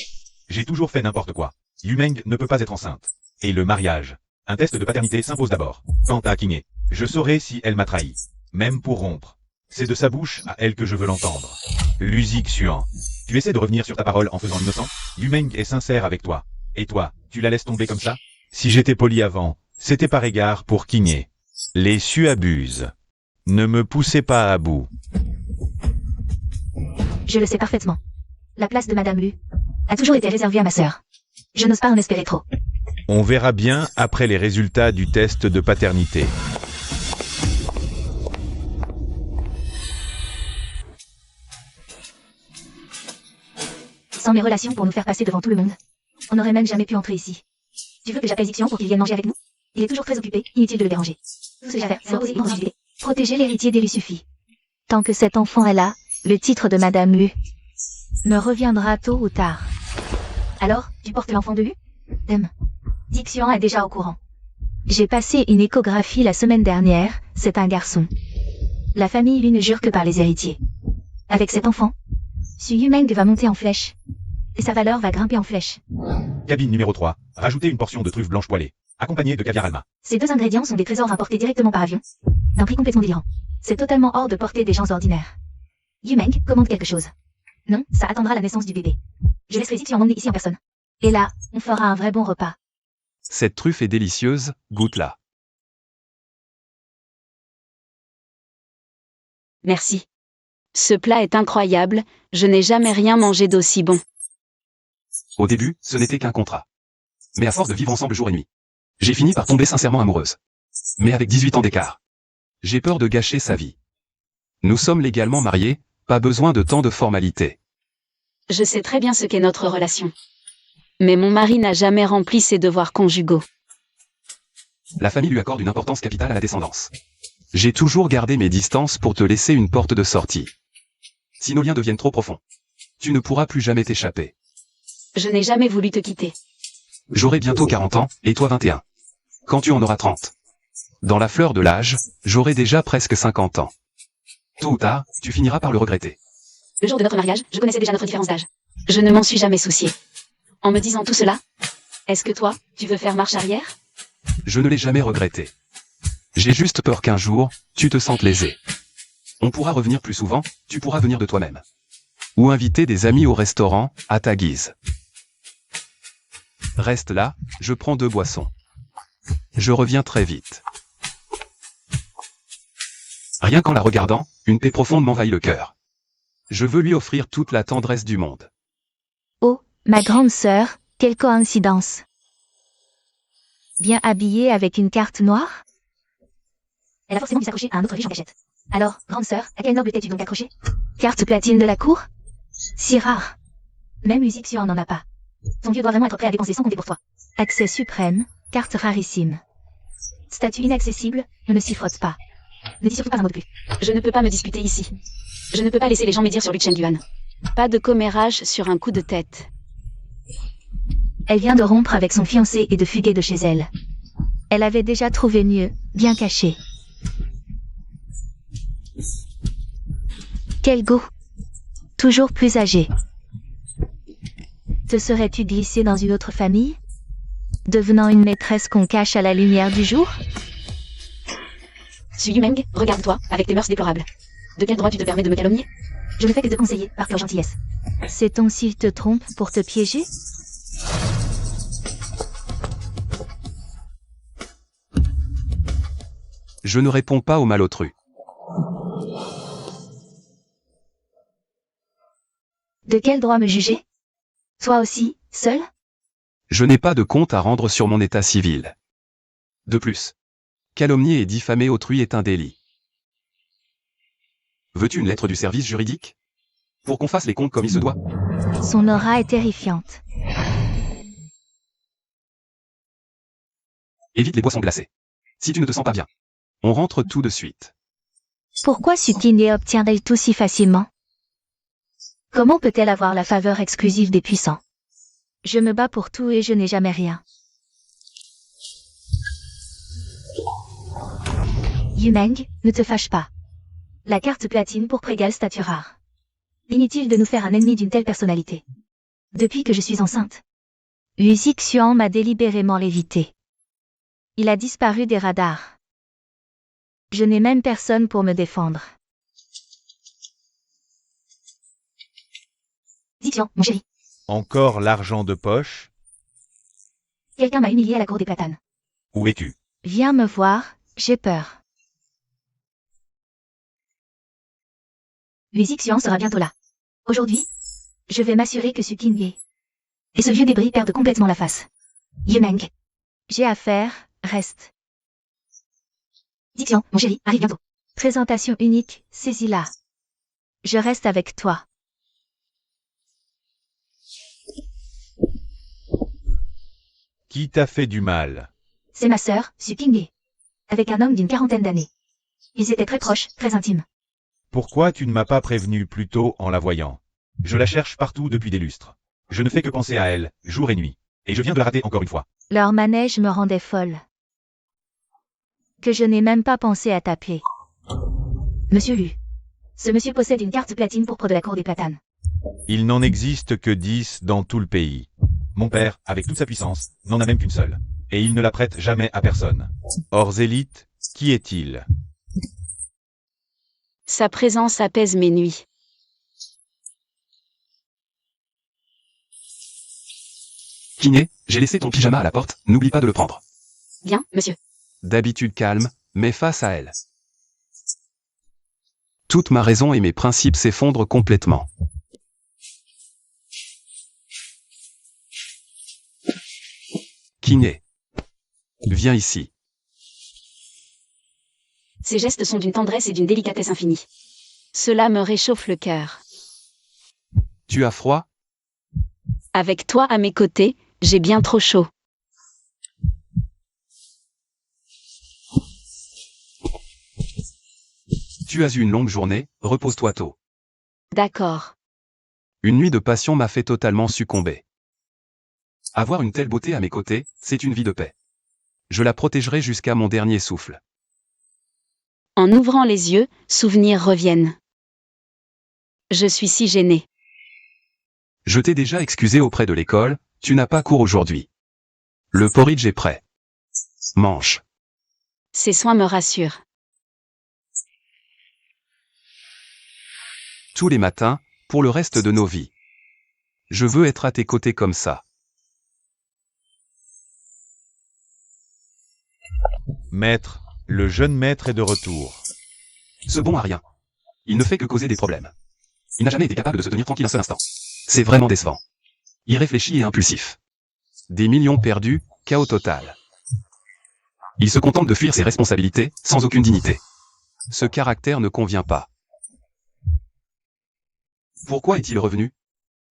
J'ai toujours fait n'importe quoi. Yumeng ne peut pas être enceinte. Et le mariage. Un test de paternité s'impose d'abord. Quant à Kinye, je saurai si elle m'a trahi. Même pour rompre. C'est de sa bouche à elle que je veux l'entendre. Luzi Xuan. Tu essaies de revenir sur ta parole en faisant l'innocent? Yumeng est sincère avec toi. Et toi, tu la laisses tomber comme ça? Si j'étais poli avant, c'était par égard pour Kinye. Les cieux abusent. Ne me poussez pas à bout. Je le sais parfaitement. La place de Madame Lu a toujours été réservée à ma sœur. Je n'ose pas en espérer trop. On verra bien après les résultats du test de paternité. Sans mes relations pour nous faire passer devant tout le monde, on n'aurait même jamais pu entrer ici. Tu veux que j'appelle Zixian pour qu'il vienne manger avec nous? Il est toujours très occupé, inutile de le déranger. Tout ce que j'ai à faire, c'est reposer et manger. Protéger l'héritier d'Elu suffit. Tant que cet enfant est là, le titre de Madame Lu me reviendra tôt ou tard. Alors, tu portes l'enfant de Lu? Zixian est déjà au courant. J'ai passé une échographie la semaine dernière, c'est un garçon. La famille Lu ne jure que par les héritiers. Avec cet enfant, Su Yumeng va monter en flèche. Et sa valeur va grimper en flèche. Cabine numéro 3. Rajoutez une portion de truffes blanches poêlées, accompagnée de caviar alma. Ces deux ingrédients sont des trésors importés directement par avion. D'un prix complètement délirant. C'est totalement hors de portée des gens ordinaires. Yumeng commande quelque chose. Non, ça attendra la naissance du bébé. Je laisserai Zixian m'emmener ici en personne. Et là, on fera un vrai bon repas. Cette truffe est délicieuse, goûte-la. Merci. Ce plat est incroyable, je n'ai jamais rien mangé d'aussi bon. Au début, ce n'était qu'un contrat. Mais à force de vivre ensemble jour et nuit, j'ai fini par tomber sincèrement amoureuse. Mais avec 18 ans d'écart, j'ai peur de gâcher sa vie. Nous sommes légalement mariés, pas besoin de tant de formalités. Je sais très bien ce qu'est notre relation. Mais mon mari n'a jamais rempli ses devoirs conjugaux. La famille lui accorde une importance capitale à la descendance. J'ai toujours gardé mes distances pour te laisser une porte de sortie. Si nos liens deviennent trop profonds, tu ne pourras plus jamais t'échapper. Je n'ai jamais voulu te quitter. J'aurai bientôt 40 ans, et toi 21. Quand tu en auras 30. Dans la fleur de l'âge, j'aurai déjà presque 50 ans. Tôt ou tard, tu finiras par le regretter. Le jour de notre mariage, je connaissais déjà notre différence d'âge. Je ne m'en suis jamais soucié. En me disant tout cela, est-ce que toi, tu veux faire marche arrière? Je ne l'ai jamais regretté. J'ai juste peur qu'un jour, tu te sentes lésé. On pourra revenir plus souvent, tu pourras venir de toi-même. Ou inviter des amis au restaurant, à ta guise. Reste là, je prends 2 boissons. Je reviens très vite. Rien qu'en la regardant, une paix profonde m'envahit le cœur. Je veux lui offrir toute la tendresse du monde. Oh, ma grande sœur, quelle coïncidence. Bien habillée avec une carte noire? Elle a forcément dû s'accrocher à un autre riche en cachette. Alors, grande sœur, à quel noble t'es-tu donc accrochée? Carte platine de la cour? Si rare. Même Zixian n'en a pas. Ton vieux doit vraiment être prêt à dépenser sans compter pour toi. Accès suprême, carte rarissime. Statut inaccessible, ne s'y frotte pas. Ne dis surtout pas un mot de plus. Je ne peux pas me disputer ici. Je ne peux pas laisser les gens médire sur Lu Chengduan. Pas de commérage sur un coup de tête. Elle vient de rompre avec son fiancé et de fuguer de chez elle. Elle avait déjà trouvé mieux, bien caché. Quel goût! Toujours plus âgé. Te serais-tu glissé dans une autre famille? Devenant une maîtresse qu'on cache à la lumière du jour? Su Yumeng, regarde-toi, avec tes mœurs déplorables. De quel droit tu te permets de me calomnier? Je ne fais que te conseiller, par pure gentillesse. Sait-on s'il te trompe pour te piéger? Je ne réponds pas au malotru. De quel droit me juger? Toi aussi, seul? Je n'ai pas de compte à rendre sur mon état civil. De plus, calomnier et diffamer autrui est un délit. Veux-tu une lettre du service juridique? Pour qu'on fasse les comptes comme il se doit? Son aura est terrifiante. Évite les boissons glacées. Si tu ne te sens pas bien, on rentre tout de suite. Pourquoi Su Kinye obtient-elle tout si facilement? Comment peut-elle avoir la faveur exclusive des puissants? Je me bats pour tout et je n'ai jamais rien. Yumeng, ne te fâche pas. La carte platine pour égale statut rare. Inutile de nous faire un ennemi d'une telle personnalité. Depuis que je suis enceinte, Yu Xixian m'a délibérément lévité. Il a disparu des radars. Je n'ai même personne pour me défendre. Dixian, mon chéri. Encore l'argent de poche? Quelqu'un m'a humilié à la cour des platanes. Où es-tu? Viens me voir, j'ai peur. Yu Xixian sera bientôt là. Aujourd'hui, je vais m'assurer que Suking et ce vieux débris perdent complètement la face. Yumeng. J'ai affaire, reste. Dixian, mon chéri, arrive bientôt. Présentation unique, saisis-la. Je reste avec toi. Qui t'a fait du mal? C'est ma sœur, Suking. Avec un homme d'une 40aine d'années. Ils étaient très proches, très intimes. Pourquoi tu ne m'as pas prévenu plus tôt en la voyant? Je la cherche partout depuis des lustres. Je ne fais que penser à elle, jour et nuit. Et je viens de la rater encore une fois. Leur manège me rendait folle. Que je n'ai même pas pensé à t'appeler. Monsieur Lu. Ce monsieur possède une carte platine pourpre de la cour des platanes. Il n'en existe que 10 dans tout le pays. Mon père, avec toute sa puissance, n'en a même qu'une seule. Et il ne la prête jamais à personne. Hors Zélite, qui est-il? Sa présence apaise mes nuits. Kiné, j'ai laissé ton pyjama à la porte, n'oublie pas de le prendre. Bien, monsieur. D'habitude calme, mais face à elle. Toute ma raison et mes principes s'effondrent complètement. Kiné. Viens ici. Ses gestes sont d'une tendresse et d'une délicatesse infinie. Cela me réchauffe le cœur. Tu as froid? Avec toi à mes côtés, j'ai bien trop chaud. Tu as eu une longue journée, repose-toi tôt. D'accord. Une nuit de passion m'a fait totalement succomber. Avoir une telle beauté à mes côtés, c'est une vie de paix. Je la protégerai jusqu'à mon dernier souffle. En ouvrant les yeux, souvenirs reviennent. Je suis si gênée. Je t'ai déjà excusé auprès de l'école, tu n'as pas cours aujourd'hui. Le porridge est prêt. Mange. Ces soins me rassurent. Tous les matins, pour le reste de nos vies. Je veux être à tes côtés comme ça. Maître, le jeune maître est de retour. Ce bon a rien. Il ne fait que causer des problèmes. Il n'a jamais été capable de se tenir tranquille un seul instant. C'est vraiment décevant. Irréfléchi et impulsif. Des millions perdus, chaos total. Il se contente de fuir ses responsabilités, sans aucune dignité. Ce caractère ne convient pas. Pourquoi est-il revenu?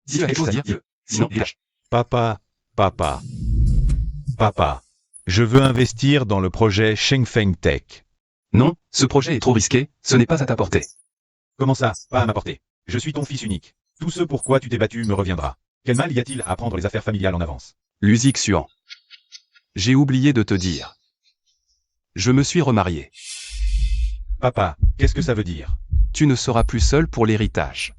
Si tu as quelque chose à dire, dis-le. Sinon, dégage. Papa, papa. Papa. Je veux investir dans le projet Shengfeng Tech. Non, ce projet est trop risqué, ce n'est pas à ta portée. Comment ça, pas à ma portée? Je suis ton fils unique. Tout ce pourquoi tu t'es battu me reviendra. Quel mal y a-t-il à prendre les affaires familiales en avance? Lu Xixian. J'ai oublié de te dire. Je me suis remarié. Papa, qu'est-ce que ça veut dire? Tu ne seras plus seul pour l'héritage.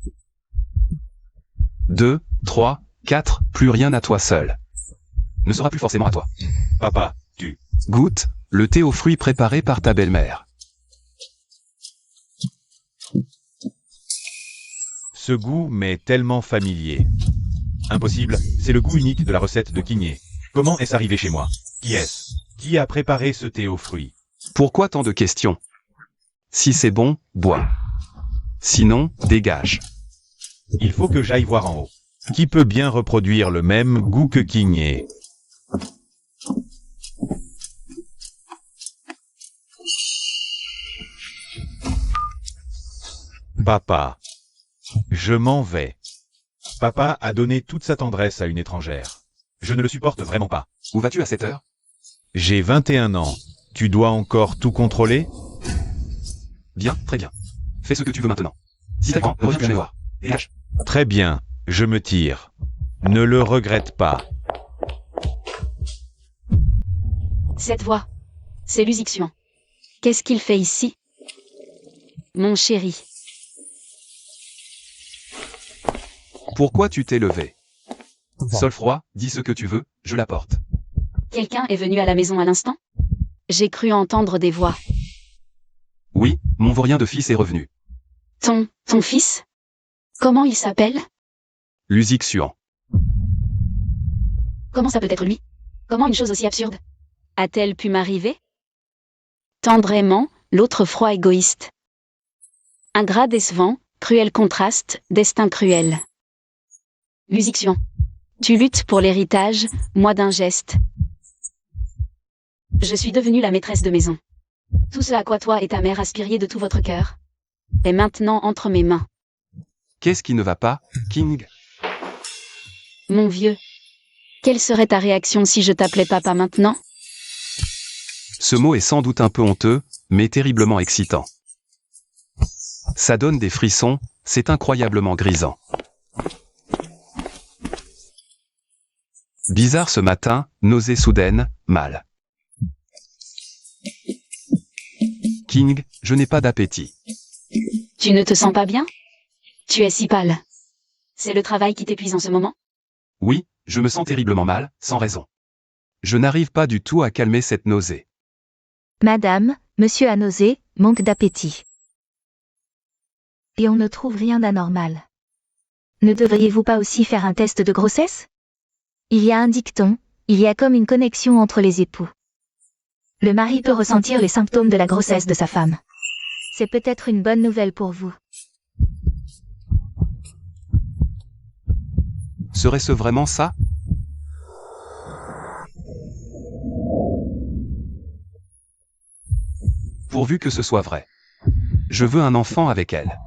2, 3, 4, plus rien à toi seul. Ne sera plus forcément à toi. Papa, tu... Goûte, le thé aux fruits préparé par ta belle-mère. Ce goût m'est tellement familier. Impossible, c'est le goût unique de la recette de Kiné. Comment est-ce arrivé chez moi? Qui est-ce? Qui a préparé ce thé aux fruits? Pourquoi tant de questions? Si c'est bon, bois. Sinon, dégage. Il faut que j'aille voir en haut. Qui peut bien reproduire le même goût que Kingé? Papa. Je m'en vais. Papa a donné toute sa tendresse à une étrangère. Je ne le supporte vraiment pas. Où vas-tu à cette heure? J'ai 21 ans. Tu dois encore tout contrôler? Bien, très bien. Fais ce que tu veux maintenant. Si t'as grand, ne reviens plus jamais voir. Dégage. Très bien, je me tire. Ne le regrette pas. Cette voix. C'est Luxian. Qu'est-ce qu'il fait ici? Mon chéri. Pourquoi tu t'es levé? Solfroid, dis ce que tu veux, je l'apporte. Quelqu'un est venu à la maison à l'instant? J'ai cru entendre des voix. Oui, mon vaurien de fils est revenu. Ton fils? Comment il s'appelle? Luxian. Comment ça peut être lui? Comment une chose aussi absurde a-t-elle pu m'arriver? Tendrement, l'autre froid égoïste. Ingrat décevant, cruel contraste, destin cruel. Luxian. Tu luttes pour l'héritage, moi d'un geste. Je suis devenue la maîtresse de maison. Tout ce à quoi toi et ta mère aspiriez de tout votre cœur est maintenant entre mes mains. Qu'est-ce qui ne va pas, King? Mon vieux. Quelle serait ta réaction si je t'appelais papa maintenant? Ce mot est sans doute un peu honteux, mais terriblement excitant. Ça donne des frissons, c'est incroyablement grisant. Bizarre ce matin, nausée soudaine, mal. King, je n'ai pas d'appétit. Tu ne te sens pas bien? Tu es si pâle. C'est le travail qui t'épuise en ce moment? Oui, je me sens terriblement mal, sans raison. Je n'arrive pas du tout à calmer cette nausée. Madame, monsieur a nausée, manque d'appétit. Et on ne trouve rien d'anormal. Ne devriez-vous pas aussi faire un test de grossesse? Il y a un dicton, il y a comme une connexion entre les époux. Le mari peut ressentir les symptômes de la grossesse de sa femme. C'est peut-être une bonne nouvelle pour vous. Serait-ce vraiment ça? Pourvu que ce soit vrai. Je veux un enfant avec elle.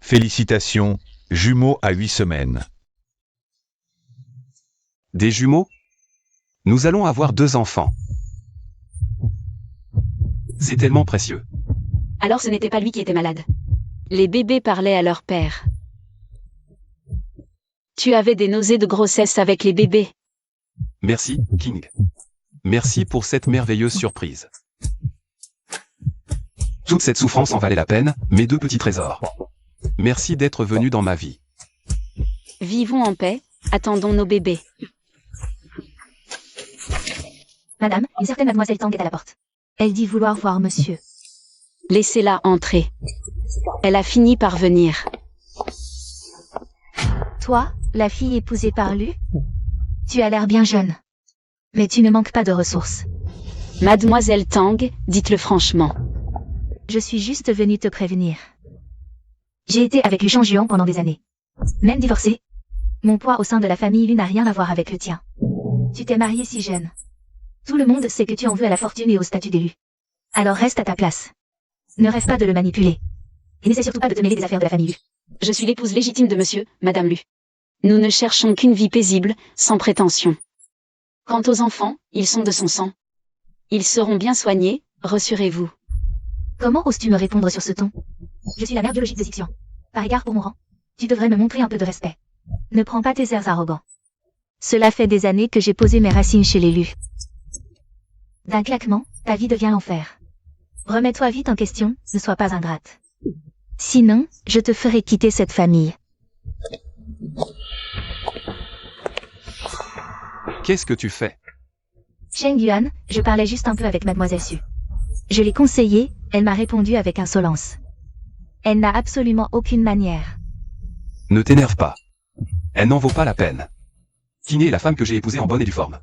Félicitations, jumeaux à 8 semaines. Des jumeaux? Nous allons avoir 2 enfants. C'est tellement précieux. Alors ce n'était pas lui qui était malade. Les bébés parlaient à leur père. Tu avais des nausées de grossesse avec les bébés. Merci, King. Merci pour cette merveilleuse surprise. Toute cette souffrance en valait la peine, mes 2 petits trésors. Merci d'être venu dans ma vie. Vivons en paix, attendons nos bébés. Madame, une certaine mademoiselle Tang est à la porte. Elle dit vouloir voir monsieur. Laissez-la entrer. Elle a fini par venir. Toi, la fille épousée par Lu? Tu as l'air bien jeune. Mais tu ne manques pas de ressources. Mademoiselle Tang, dites-le franchement. Je suis juste venue te prévenir. J'ai été avec Lu Shangjuan pendant des années. Même divorcée. Mon poids au sein de la famille Lu n'a rien à voir avec le tien. Tu t'es mariée si jeune. Tout le monde sait que tu en veux à la fortune et au statut d'élu. Alors reste à ta place. Ne rêve pas de le manipuler. Et n'essaie surtout pas de te mêler des affaires de la famille Lu. Je suis l'épouse légitime de monsieur, madame Lu. Nous ne cherchons qu'une vie paisible, sans prétention. Quant aux enfants, ils sont de son sang. Ils seront bien soignés, rassurez-vous. Comment oses-tu me répondre sur ce ton? Je suis la mère biologique de Zixian. Par égard pour mon rang, tu devrais me montrer un peu de respect. Ne prends pas tes airs arrogants. Cela fait des années que j'ai posé mes racines chez les Lu. D'un claquement, ta vie devient l'enfer. Remets-toi vite en question, ne sois pas ingrate. Sinon, je te ferai quitter cette famille. Qu'est-ce que tu fais? Sheng Yuan, je parlais juste un peu avec mademoiselle Su. Je l'ai conseillée, elle m'a répondu avec insolence. Elle n'a absolument aucune manière. Ne t'énerve pas. Elle n'en vaut pas la peine. Tiné est la femme que j'ai épousée en bonne et due forme.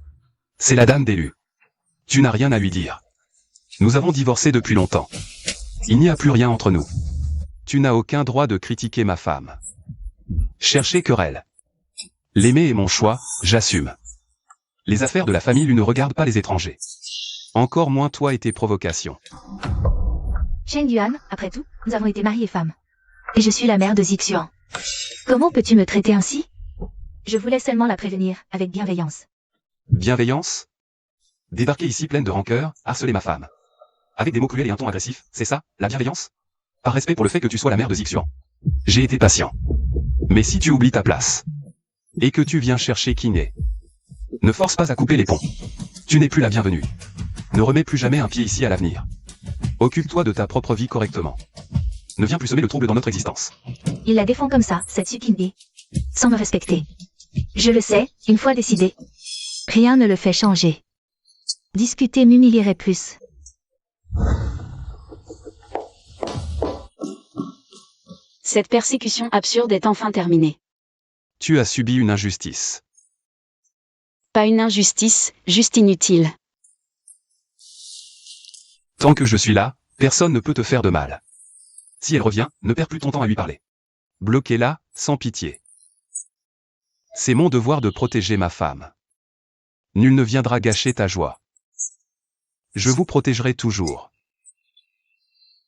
C'est la dame d'élu. Tu n'as rien à lui dire. Nous avons divorcé depuis longtemps. Il n'y a plus rien entre nous. Tu n'as aucun droit de critiquer ma femme. Chercher querelle. L'aimer est mon choix, j'assume. Les affaires de la famille Lu ne regardent pas les étrangers. Encore moins toi et tes provocations. Sheng Yuan, après tout, nous avons été mariés femmes. Et je suis la mère de Zixian. Comment peux-tu me traiter ainsi? Je voulais seulement la prévenir, avec bienveillance. Bienveillance? Débarquer ici pleine de rancœur, harceler ma femme. Avec des mots cruels et un ton agressif, c'est ça, la bienveillance? Par respect pour le fait que tu sois la mère de Zixian. J'ai été patient. Mais si tu oublies ta place, et que tu viens chercher Kiné, ne force pas à couper les ponts. Tu n'es plus la bienvenue. Ne remets plus jamais un pied ici à l'avenir. Occupe-toi de ta propre vie correctement. Ne viens plus semer le trouble dans notre existence. Il la défend comme ça, cette Sukingé. Sans me respecter. Je le sais, une fois décidé. Rien ne le fait changer. Discuter m'humilierait plus. Cette persécution absurde est enfin terminée. Tu as subi une injustice. Pas une injustice, juste inutile. Tant que je suis là, personne ne peut te faire de mal. Si elle revient, ne perds plus ton temps à lui parler. Bloquez-la, sans pitié. C'est mon devoir de protéger ma femme. Nul ne viendra gâcher ta joie. Je vous protégerai toujours.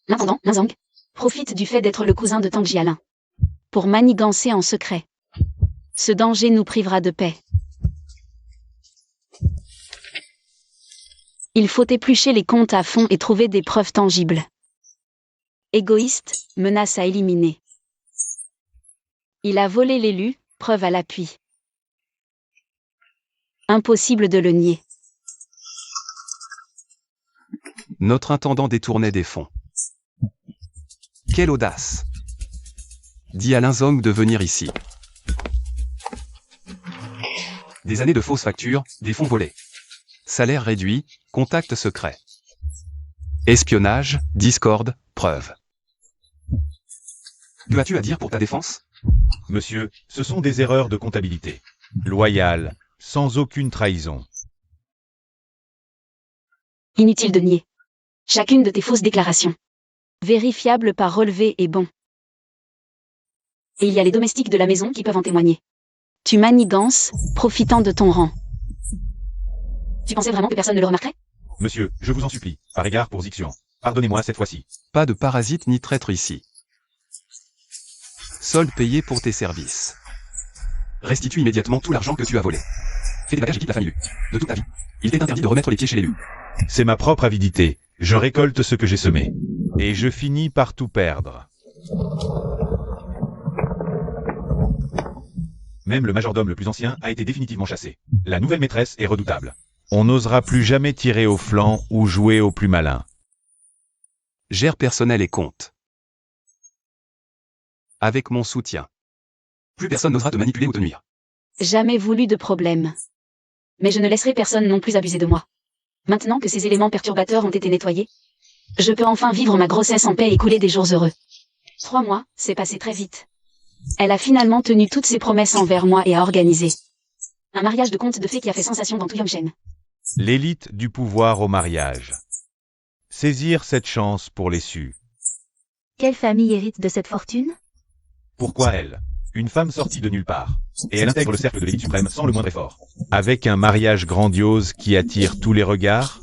L'intendant, Linzang, profite du fait d'être le cousin de Tang Jialin pour manigancer en secret. Ce danger nous privera de paix. Il faut éplucher les comptes à fond et trouver des preuves tangibles. Égoïste, menace à éliminer. Il a volé l'élu, preuve à l'appui. Impossible de le nier. Notre intendant détournait des fonds. Quelle audace! Dis à Linzong de venir ici. Des années de fausses factures, des fonds volés. Salaire réduit, contact secret. Espionnage, discorde, preuve. Que as-tu à dire pour ta défense? Monsieur, ce sont des erreurs de comptabilité. Loyales, sans aucune trahison. Inutile de nier. Chacune de tes fausses déclarations, vérifiables par relevé, est bon. Et il y a les domestiques de la maison qui peuvent en témoigner. Tu manigances, profitant de ton rang. Tu pensais vraiment que personne ne le remarquerait? Monsieur, je vous en supplie, par égard pour Zixian, pardonnez-moi cette fois-ci. Pas de parasite ni traître ici. Solde payé pour tes services. Restitue immédiatement tout l'argent que tu as volé. Fais des bagages et quitte la famille Lu. De toute ta vie, il t'est interdit de remettre les pieds chez l'élu. C'est ma propre avidité, je récolte ce que j'ai semé. Et je finis par tout perdre. Même le majordome le plus ancien a été définitivement chassé. La nouvelle maîtresse est redoutable. On n'osera plus jamais tirer au flanc ou jouer au plus malin. Gère personnel et compte. Avec mon soutien. Plus personne n'osera te manipuler ou te nuire. Jamais voulu de problème. Mais je ne laisserai personne non plus abuser de moi. Maintenant que ces éléments perturbateurs ont été nettoyés, je peux enfin vivre ma grossesse en paix et couler des jours heureux. 3 mois, c'est passé très vite. Elle a finalement tenu toutes ses promesses envers moi et a organisé un mariage de conte de fées qui a fait sensation dans tout Yongchen. L'élite du pouvoir au mariage. Saisir cette chance pour les sus. Quelle famille hérite de cette fortune? Pourquoi elle? Une femme sortie de nulle part. Et elle intègre le cercle de l'élite suprême sans le moindre effort. Avec un mariage grandiose qui attire tous les regards?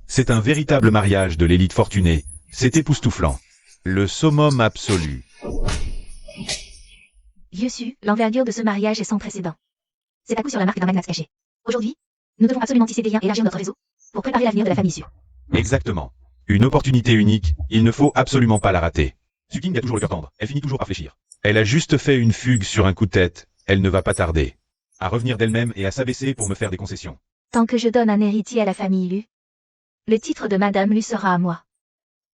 C'est un véritable mariage de l'élite fortunée. C'est époustouflant. Le summum absolu. Vieux Su, l'envergure de ce mariage est sans précédent. C'est à coup sur la marque d'un magnat caché. Aujourd'hui, nous devons absolument tisser des liens et élargir notre réseau pour préparer l'avenir de la famille Su. Exactement. Une opportunité unique, il ne faut absolument pas la rater. Suking a toujours le cœur tendre, elle finit toujours par fléchir. Elle a juste fait une fugue sur un coup de tête, elle ne va pas tarder à revenir d'elle-même et à s'abaisser pour me faire des concessions. Tant que je donne un héritier à la famille Lu, le titre de Madame Lu sera à moi.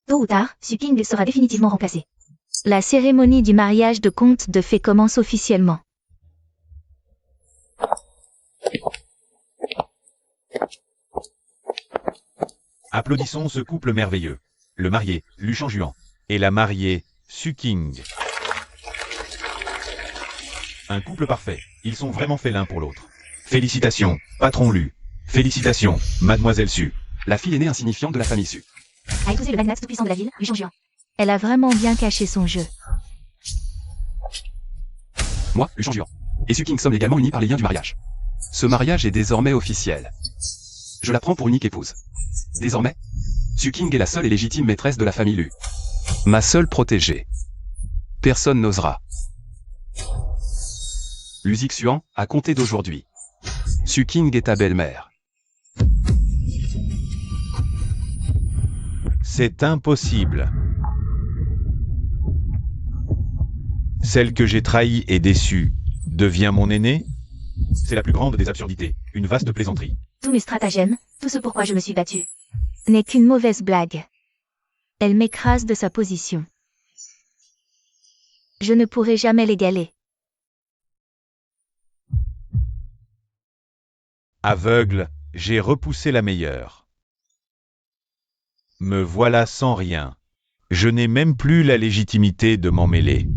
Tôt ou tard, Suking sera définitivement remplacé. La cérémonie du mariage de conte de fées commence officiellement. Applaudissons ce couple merveilleux. Le marié, Lu Shangjuan, et la mariée, Suking. Un couple parfait, ils sont vraiment faits l'un pour l'autre. Félicitations, patron Lu. Félicitations, mademoiselle Su. La fille aînée insignifiante de la famille Su. A épousé le magnat tout-puissant de la ville, Lu Shangjuan. Elle a vraiment bien caché son jeu. Moi, Lu Shangjuan. Et Suking sommes également unis par les liens du mariage. Ce mariage est désormais officiel. Je la prends pour unique épouse. Désormais, Suking est la seule et légitime maîtresse de la famille Lu. Ma seule protégée. Personne n'osera. Lu Zixian, à compter d'aujourd'hui. Suking est ta belle-mère. C'est impossible. Celle que j'ai trahie et déçue devient mon aînée? C'est la plus grande des absurdités, une vaste plaisanterie. Tous mes stratagèmes, tout ce pourquoi je me suis battue, n'est qu'une mauvaise blague. Elle m'écrase de sa position. Je ne pourrai jamais l'égaler. Aveugle, j'ai repoussé la meilleure. Me voilà sans rien. Je n'ai même plus la légitimité de m'en mêler.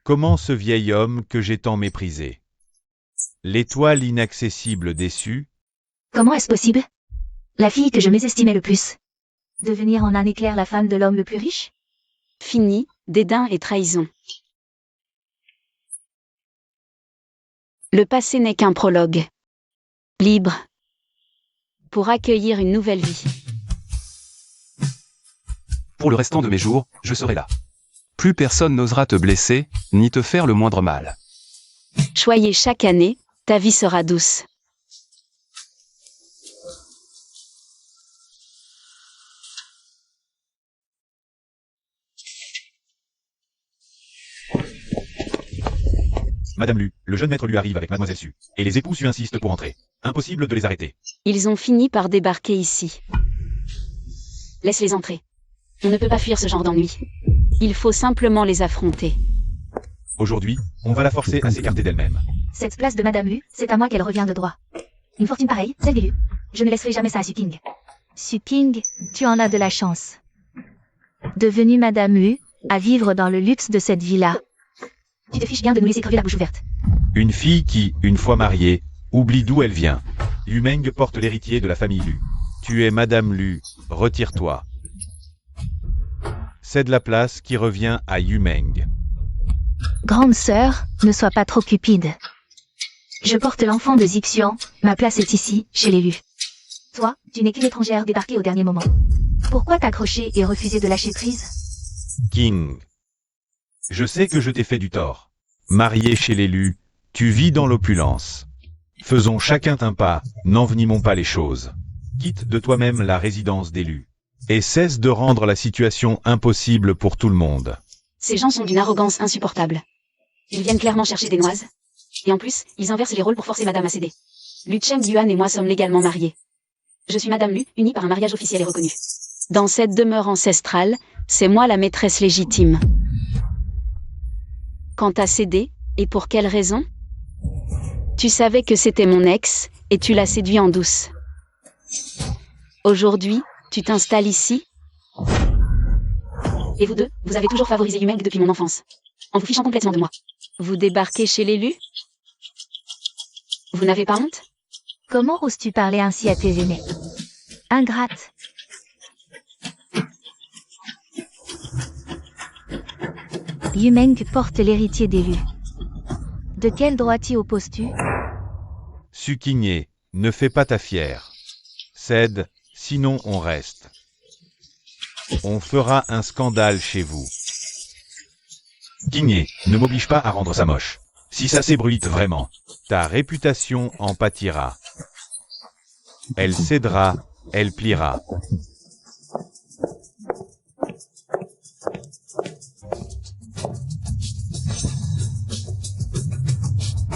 Comment ce vieil homme que j'ai tant méprisé? L'étoile inaccessible déçue? Comment est-ce possible? La fille que je mésestimais le plus. Devenir en un éclair la femme de l'homme le plus riche? Fini, dédain et trahison. Le passé n'est qu'un prologue. Libre. Pour accueillir une nouvelle vie. Pour le restant de mes jours, je serai là. Plus personne n'osera te blesser, ni te faire le moindre mal. Choyé chaque année, ta vie sera douce. Madame Lu, le jeune maître Lu arrive avec Mademoiselle Su, et les époux Su insistent pour entrer. Impossible de les arrêter. Ils ont fini par débarquer ici. Laisse-les entrer. On ne peut pas fuir ce genre d'ennui. Il faut simplement les affronter. Aujourd'hui, on va la forcer à s'écarter d'elle-même. Cette place de Madame Lu, c'est à moi qu'elle revient de droit. Une fortune pareille, celle des Lu. Je ne laisserai jamais ça à Suping. Suping, tu en as de la chance. Devenue Madame Lu, à vivre dans le luxe de cette villa. Tu te fiches bien de nous laisser crever la bouche ouverte. Une fille qui, une fois mariée, oublie d'où elle vient. Yu Meng porte l'héritier de la famille Lu. Tu es Madame Lu, retire-toi. Cède la place qui revient à Yu Meng. Grande sœur, ne sois pas trop cupide. Je porte l'enfant de Xian, ma place est ici, chez les Lu. Toi, tu n'es qu'une étrangère débarquée au dernier moment. Pourquoi t'accrocher et refuser de lâcher prise? King. Je sais que je t'ai fait du tort. Marié chez l'élu, tu vis dans l'opulence. Faisons chacun un pas, n'envenimons pas les choses. Quitte de toi-même la résidence d'élu. Et cesse de rendre la situation impossible pour tout le monde. Ces gens sont d'une arrogance insupportable. Ils viennent clairement chercher des noises. Et en plus, ils inversent les rôles pour forcer Madame à céder. Lu Cheng Yuan et moi sommes légalement mariés. Je suis Madame Lu, unie par un mariage officiel et reconnu. Dans cette demeure ancestrale, c'est moi la maîtresse légitime. Quand t'as cédé, et pour quelle raison? Tu savais que c'était mon ex, et tu l'as séduit en douce. Aujourd'hui, tu t'installes ici? Et vous deux, vous avez toujours favorisé Yu Meng depuis mon enfance. En vous fichant complètement de moi. Vous débarquez chez l'élu? Vous n'avez pas honte? Comment oses-tu parler ainsi à tes aînés? Ingrate. Yu Meng porte l'héritier d'élu. De quel droit t'y opposes-tu? Suqingé, ne fais pas ta fière. Cède, sinon on reste. On fera un scandale chez vous. Qingé, ne m'oblige pas à rendre ça moche. Si ça s'ébruite vraiment. Ta réputation en pâtira. Elle cédera, elle pliera.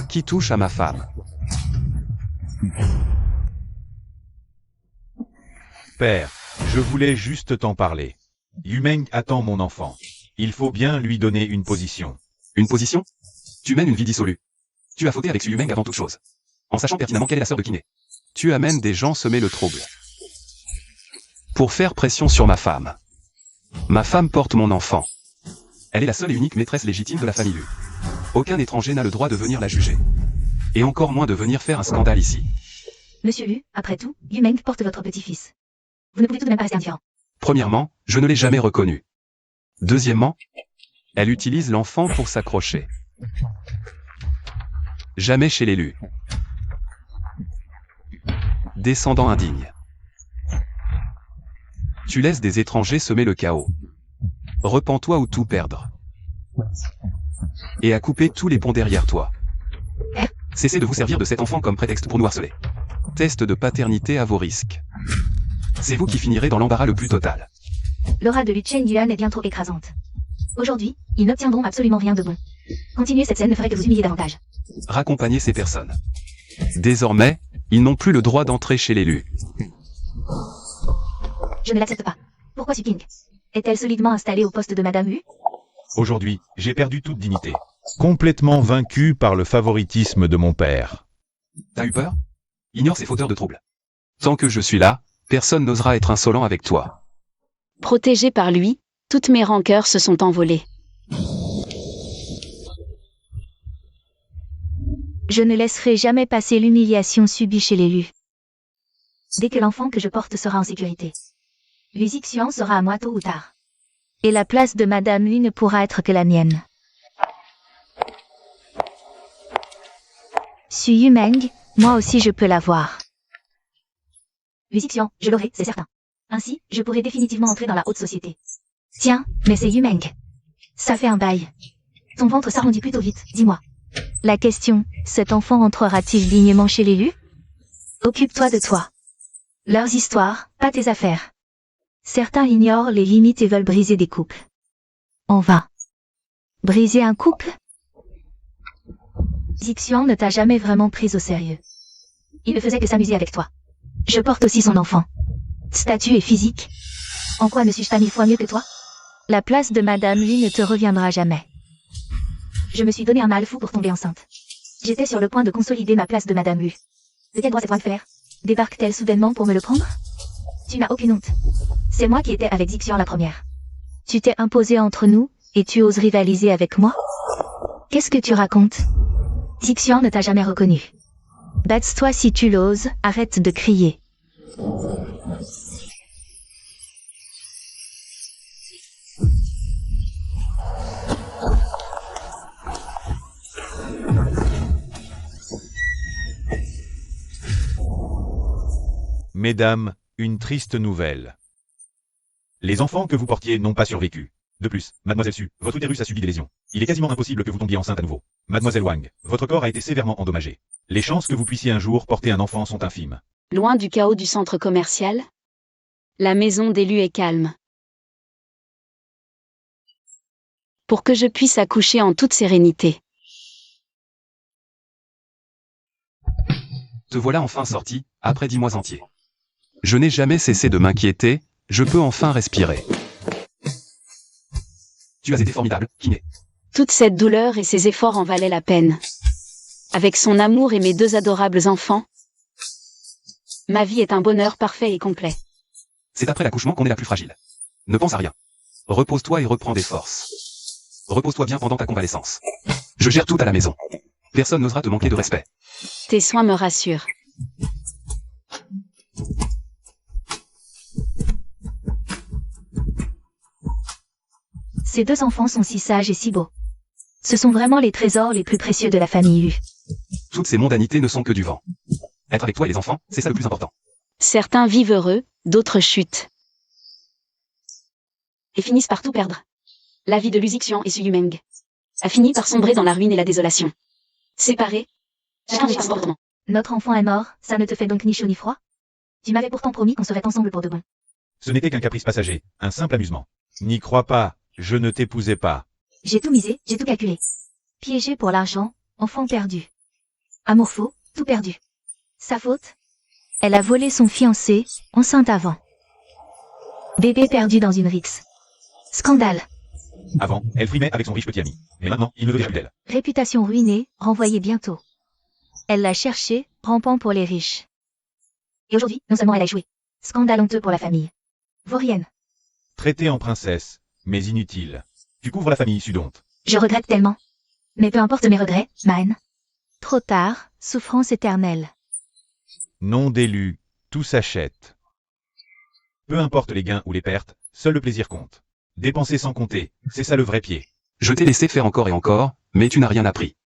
Qui touche à ma femme? Père, je voulais juste t'en parler. Yu Meng attend mon enfant. Il faut bien lui donner une position. Une position? Tu mènes une vie dissolue. Tu as fauté avec ce Yu Meng avant toute chose. En sachant pertinemment qu'elle est la sœur de Kiné. Tu amènes des gens semer le trouble. Pour faire pression sur ma femme. Ma femme porte mon enfant. Elle est la seule et unique maîtresse légitime de la famille Lu. Aucun étranger n'a le droit de venir la juger. Et encore moins de venir faire un scandale ici. Monsieur Lu, après tout, Yu Meng porte votre petit-fils. Vous ne pouvez tout de même pas rester indifférent. Premièrement, je ne l'ai jamais reconnue. Deuxièmement, elle utilise l'enfant pour s'accrocher. Jamais chez l'élu. Descendant indigne. Tu laisses des étrangers semer le chaos. Repens-toi ou tout perdre. Et à couper tous les ponts derrière toi. Cessez de vous servir de cet enfant comme prétexte pour nous harceler. Test de paternité à vos risques. C'est vous qui finirez dans l'embarras le plus total. L'aura de Lu Chen Yuan est bien trop écrasante. Aujourd'hui, ils n'obtiendront absolument rien de bon. Continuer cette scène ne ferait que vous humilier davantage. Raccompagner ces personnes. Désormais, ils n'ont plus le droit d'entrer chez l'élu. Je ne l'accepte pas. Pourquoi Su Ping est-elle solidement installée au poste de Madame Wu? Aujourd'hui, j'ai perdu toute dignité. Complètement vaincu par le favoritisme de mon père. T'as eu peur? Ignore ces fauteurs de troubles. Tant que je suis là, personne n'osera être insolent avec toi. Protégé par lui, toutes mes rancœurs se sont envolées. Je ne laisserai jamais passer l'humiliation subie chez l'élu. Dès que l'enfant que je porte sera en sécurité, Lu Zixian sera à moi tôt ou tard. Et la place de Madame Wu ne pourra être que la mienne. Su Yumeng, moi aussi je peux l'avoir. Lu Zixian, je l'aurai, c'est certain. Ainsi, je pourrai définitivement entrer dans la haute société. Tiens, mais c'est Yumeng. Ça fait un bail. Ton ventre s'arrondit plutôt vite, dis-moi. La question, cet enfant entrera-t-il dignement chez l'élu? Occupe-toi de toi. Leurs histoires, pas tes affaires. Certains ignorent les limites et veulent briser des couples. En vain. Briser un couple? Zixian ne t'a jamais vraiment prise au sérieux. Il ne faisait que s'amuser avec toi. Je porte aussi son enfant. Statut et physique. En quoi ne suis-je pas 1000 fois mieux que toi? La place de Madame Wu ne te reviendra jamais. Je me suis donné un mal fou pour tomber enceinte. J'étais sur le point de consolider ma place de Madame Wu. De quel droit cette de faire? Débarque-t-elle soudainement pour me le prendre? Tu n'as aucune honte. C'est moi qui étais avec Zixian la première. Tu t'es imposé entre nous, et tu oses rivaliser avec moi? Qu'est-ce que tu racontes? Zixian ne t'a jamais reconnu. Batte-toi si tu l'oses, arrête de crier. Mesdames, une triste nouvelle. Les enfants que vous portiez n'ont pas survécu. De plus, Mademoiselle Su, votre utérus a subi des lésions. Il est quasiment impossible que vous tombiez enceinte à nouveau. Mademoiselle Wang, votre corps a été sévèrement endommagé. Les chances que vous puissiez un jour porter un enfant sont infimes. Loin du chaos du centre commercial, la maison d'élu est calme. Pour que je puisse accoucher en toute sérénité. Te voilà enfin sorti, après 10 mois entiers. Je n'ai jamais cessé de m'inquiéter, je peux enfin respirer. Tu as été formidable, Kiné. Toute cette douleur et ces efforts en valaient la peine. Avec son amour et mes 2 adorables enfants, ma vie est un bonheur parfait et complet. C'est après l'accouchement qu'on est la plus fragile. Ne pense à rien. Repose-toi et reprends des forces. Repose-toi bien pendant ta convalescence. Je gère tout à la maison. Personne n'osera te manquer de respect. Tes soins me rassurent. Ces 2 enfants sont si sages et si beaux. Ce sont vraiment les trésors les plus précieux de la famille Wu. Toutes ces mondanités ne sont que du vent. Être avec toi et les enfants, c'est ça le plus important. Certains vivent heureux, d'autres chutent. Et finissent par tout perdre. La vie de Lu Zixian et Su Yumeng a fini par sombrer dans la ruine et la désolation. Séparés, chacun des comportements. Notre enfant est mort, ça ne te fait donc ni chaud ni froid? Tu m'avais pourtant promis qu'on serait ensemble pour de bon. Ce n'était qu'un caprice passager, un simple amusement. N'y crois pas, je ne t'épousais pas. J'ai tout misé, j'ai tout calculé. Piégé pour l'argent, enfant perdu. Amour faux, tout perdu. Sa faute? Elle a volé son fiancé, enceinte avant. Bébé perdu dans une rixe. Scandale. Avant, elle frimait avec son riche petit ami. Mais maintenant, il ne veut plus d'elle. Réputation ruinée, renvoyée bientôt. Elle l'a cherché, rampant pour les riches. Et aujourd'hui, non seulement elle a échoué. Scandale honteux pour la famille. Vaurienne. Traitée en princesse, mais inutile. Tu couvres la famille Sudonte. Je regrette tellement. Mais peu importe mes regrets, ma haine. Trop tard, souffrance éternelle. Nom d'élu, tout s'achète. Peu importe les gains ou les pertes, seul le plaisir compte. Dépenser sans compter, c'est ça le vrai pied. Je t'ai laissé faire encore et encore, mais tu n'as rien appris.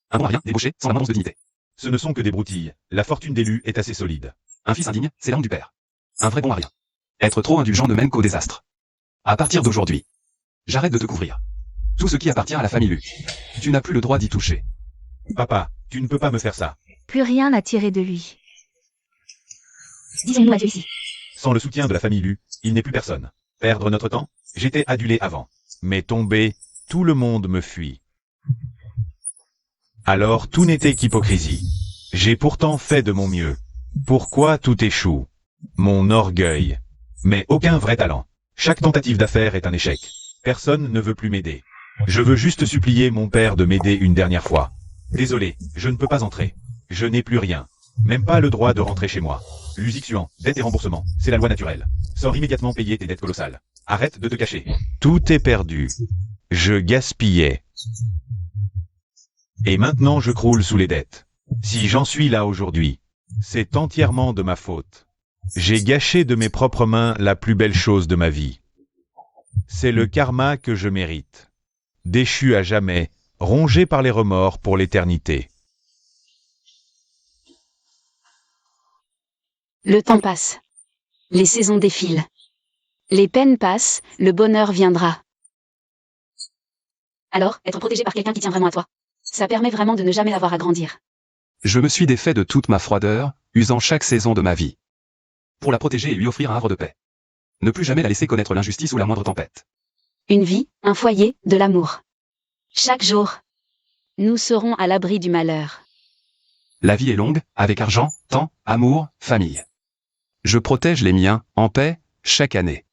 Un bon à rien, débauché, sans l'abondance de dignité. Ce ne sont que des broutilles, la fortune d'élu est assez solide. Un fils indigne, c'est l'arme du père. Un vrai bon à rien. Être trop indulgent ne mène qu'au désastre. À partir d'aujourd'hui, j'arrête de te couvrir. Tout ce qui appartient à la famille Lu. Tu n'as plus le droit d'y toucher. Papa, tu ne peux pas me faire ça. Plus rien à tirer de lui. Disons-nous adieu ici. Sans le soutien de la famille Lu, il n'est plus personne. Perdre notre temps? J'étais adulé avant. Mais tombé, tout le monde me fuit. Alors tout n'était qu'hypocrisie. J'ai pourtant fait de mon mieux. Pourquoi tout échoue? Mon orgueil. Mais aucun vrai talent. Chaque tentative d'affaire est un échec. Personne ne veut plus m'aider. Je veux juste supplier mon père de m'aider une dernière fois. Désolé, je ne peux pas entrer. Je n'ai plus rien. Même pas le droit de rentrer chez moi. Luxixian, dette et remboursement, c'est la loi naturelle. Sors immédiatement payer tes dettes colossales. Arrête de te cacher. Tout est perdu. Je gaspillais. Et maintenant je croule sous les dettes. Si j'en suis là aujourd'hui, c'est entièrement de ma faute. J'ai gâché de mes propres mains la plus belle chose de ma vie. C'est le karma que je mérite. Déchu à jamais, rongé par les remords pour l'éternité. Le temps passe. Les saisons défilent. Les peines passent, le bonheur viendra. Alors, être protégé par quelqu'un qui tient vraiment à toi. Ça permet vraiment de ne jamais avoir à grandir. Je me suis défait de toute ma froideur, usant chaque saison de ma vie. Pour la protéger et lui offrir un havre de paix. Ne plus jamais la laisser connaître l'injustice ou la moindre tempête. Une vie, un foyer, de l'amour. Chaque jour, nous serons à l'abri du malheur. La vie est longue, avec argent, temps, amour, famille. Je protège les miens, en paix, chaque année.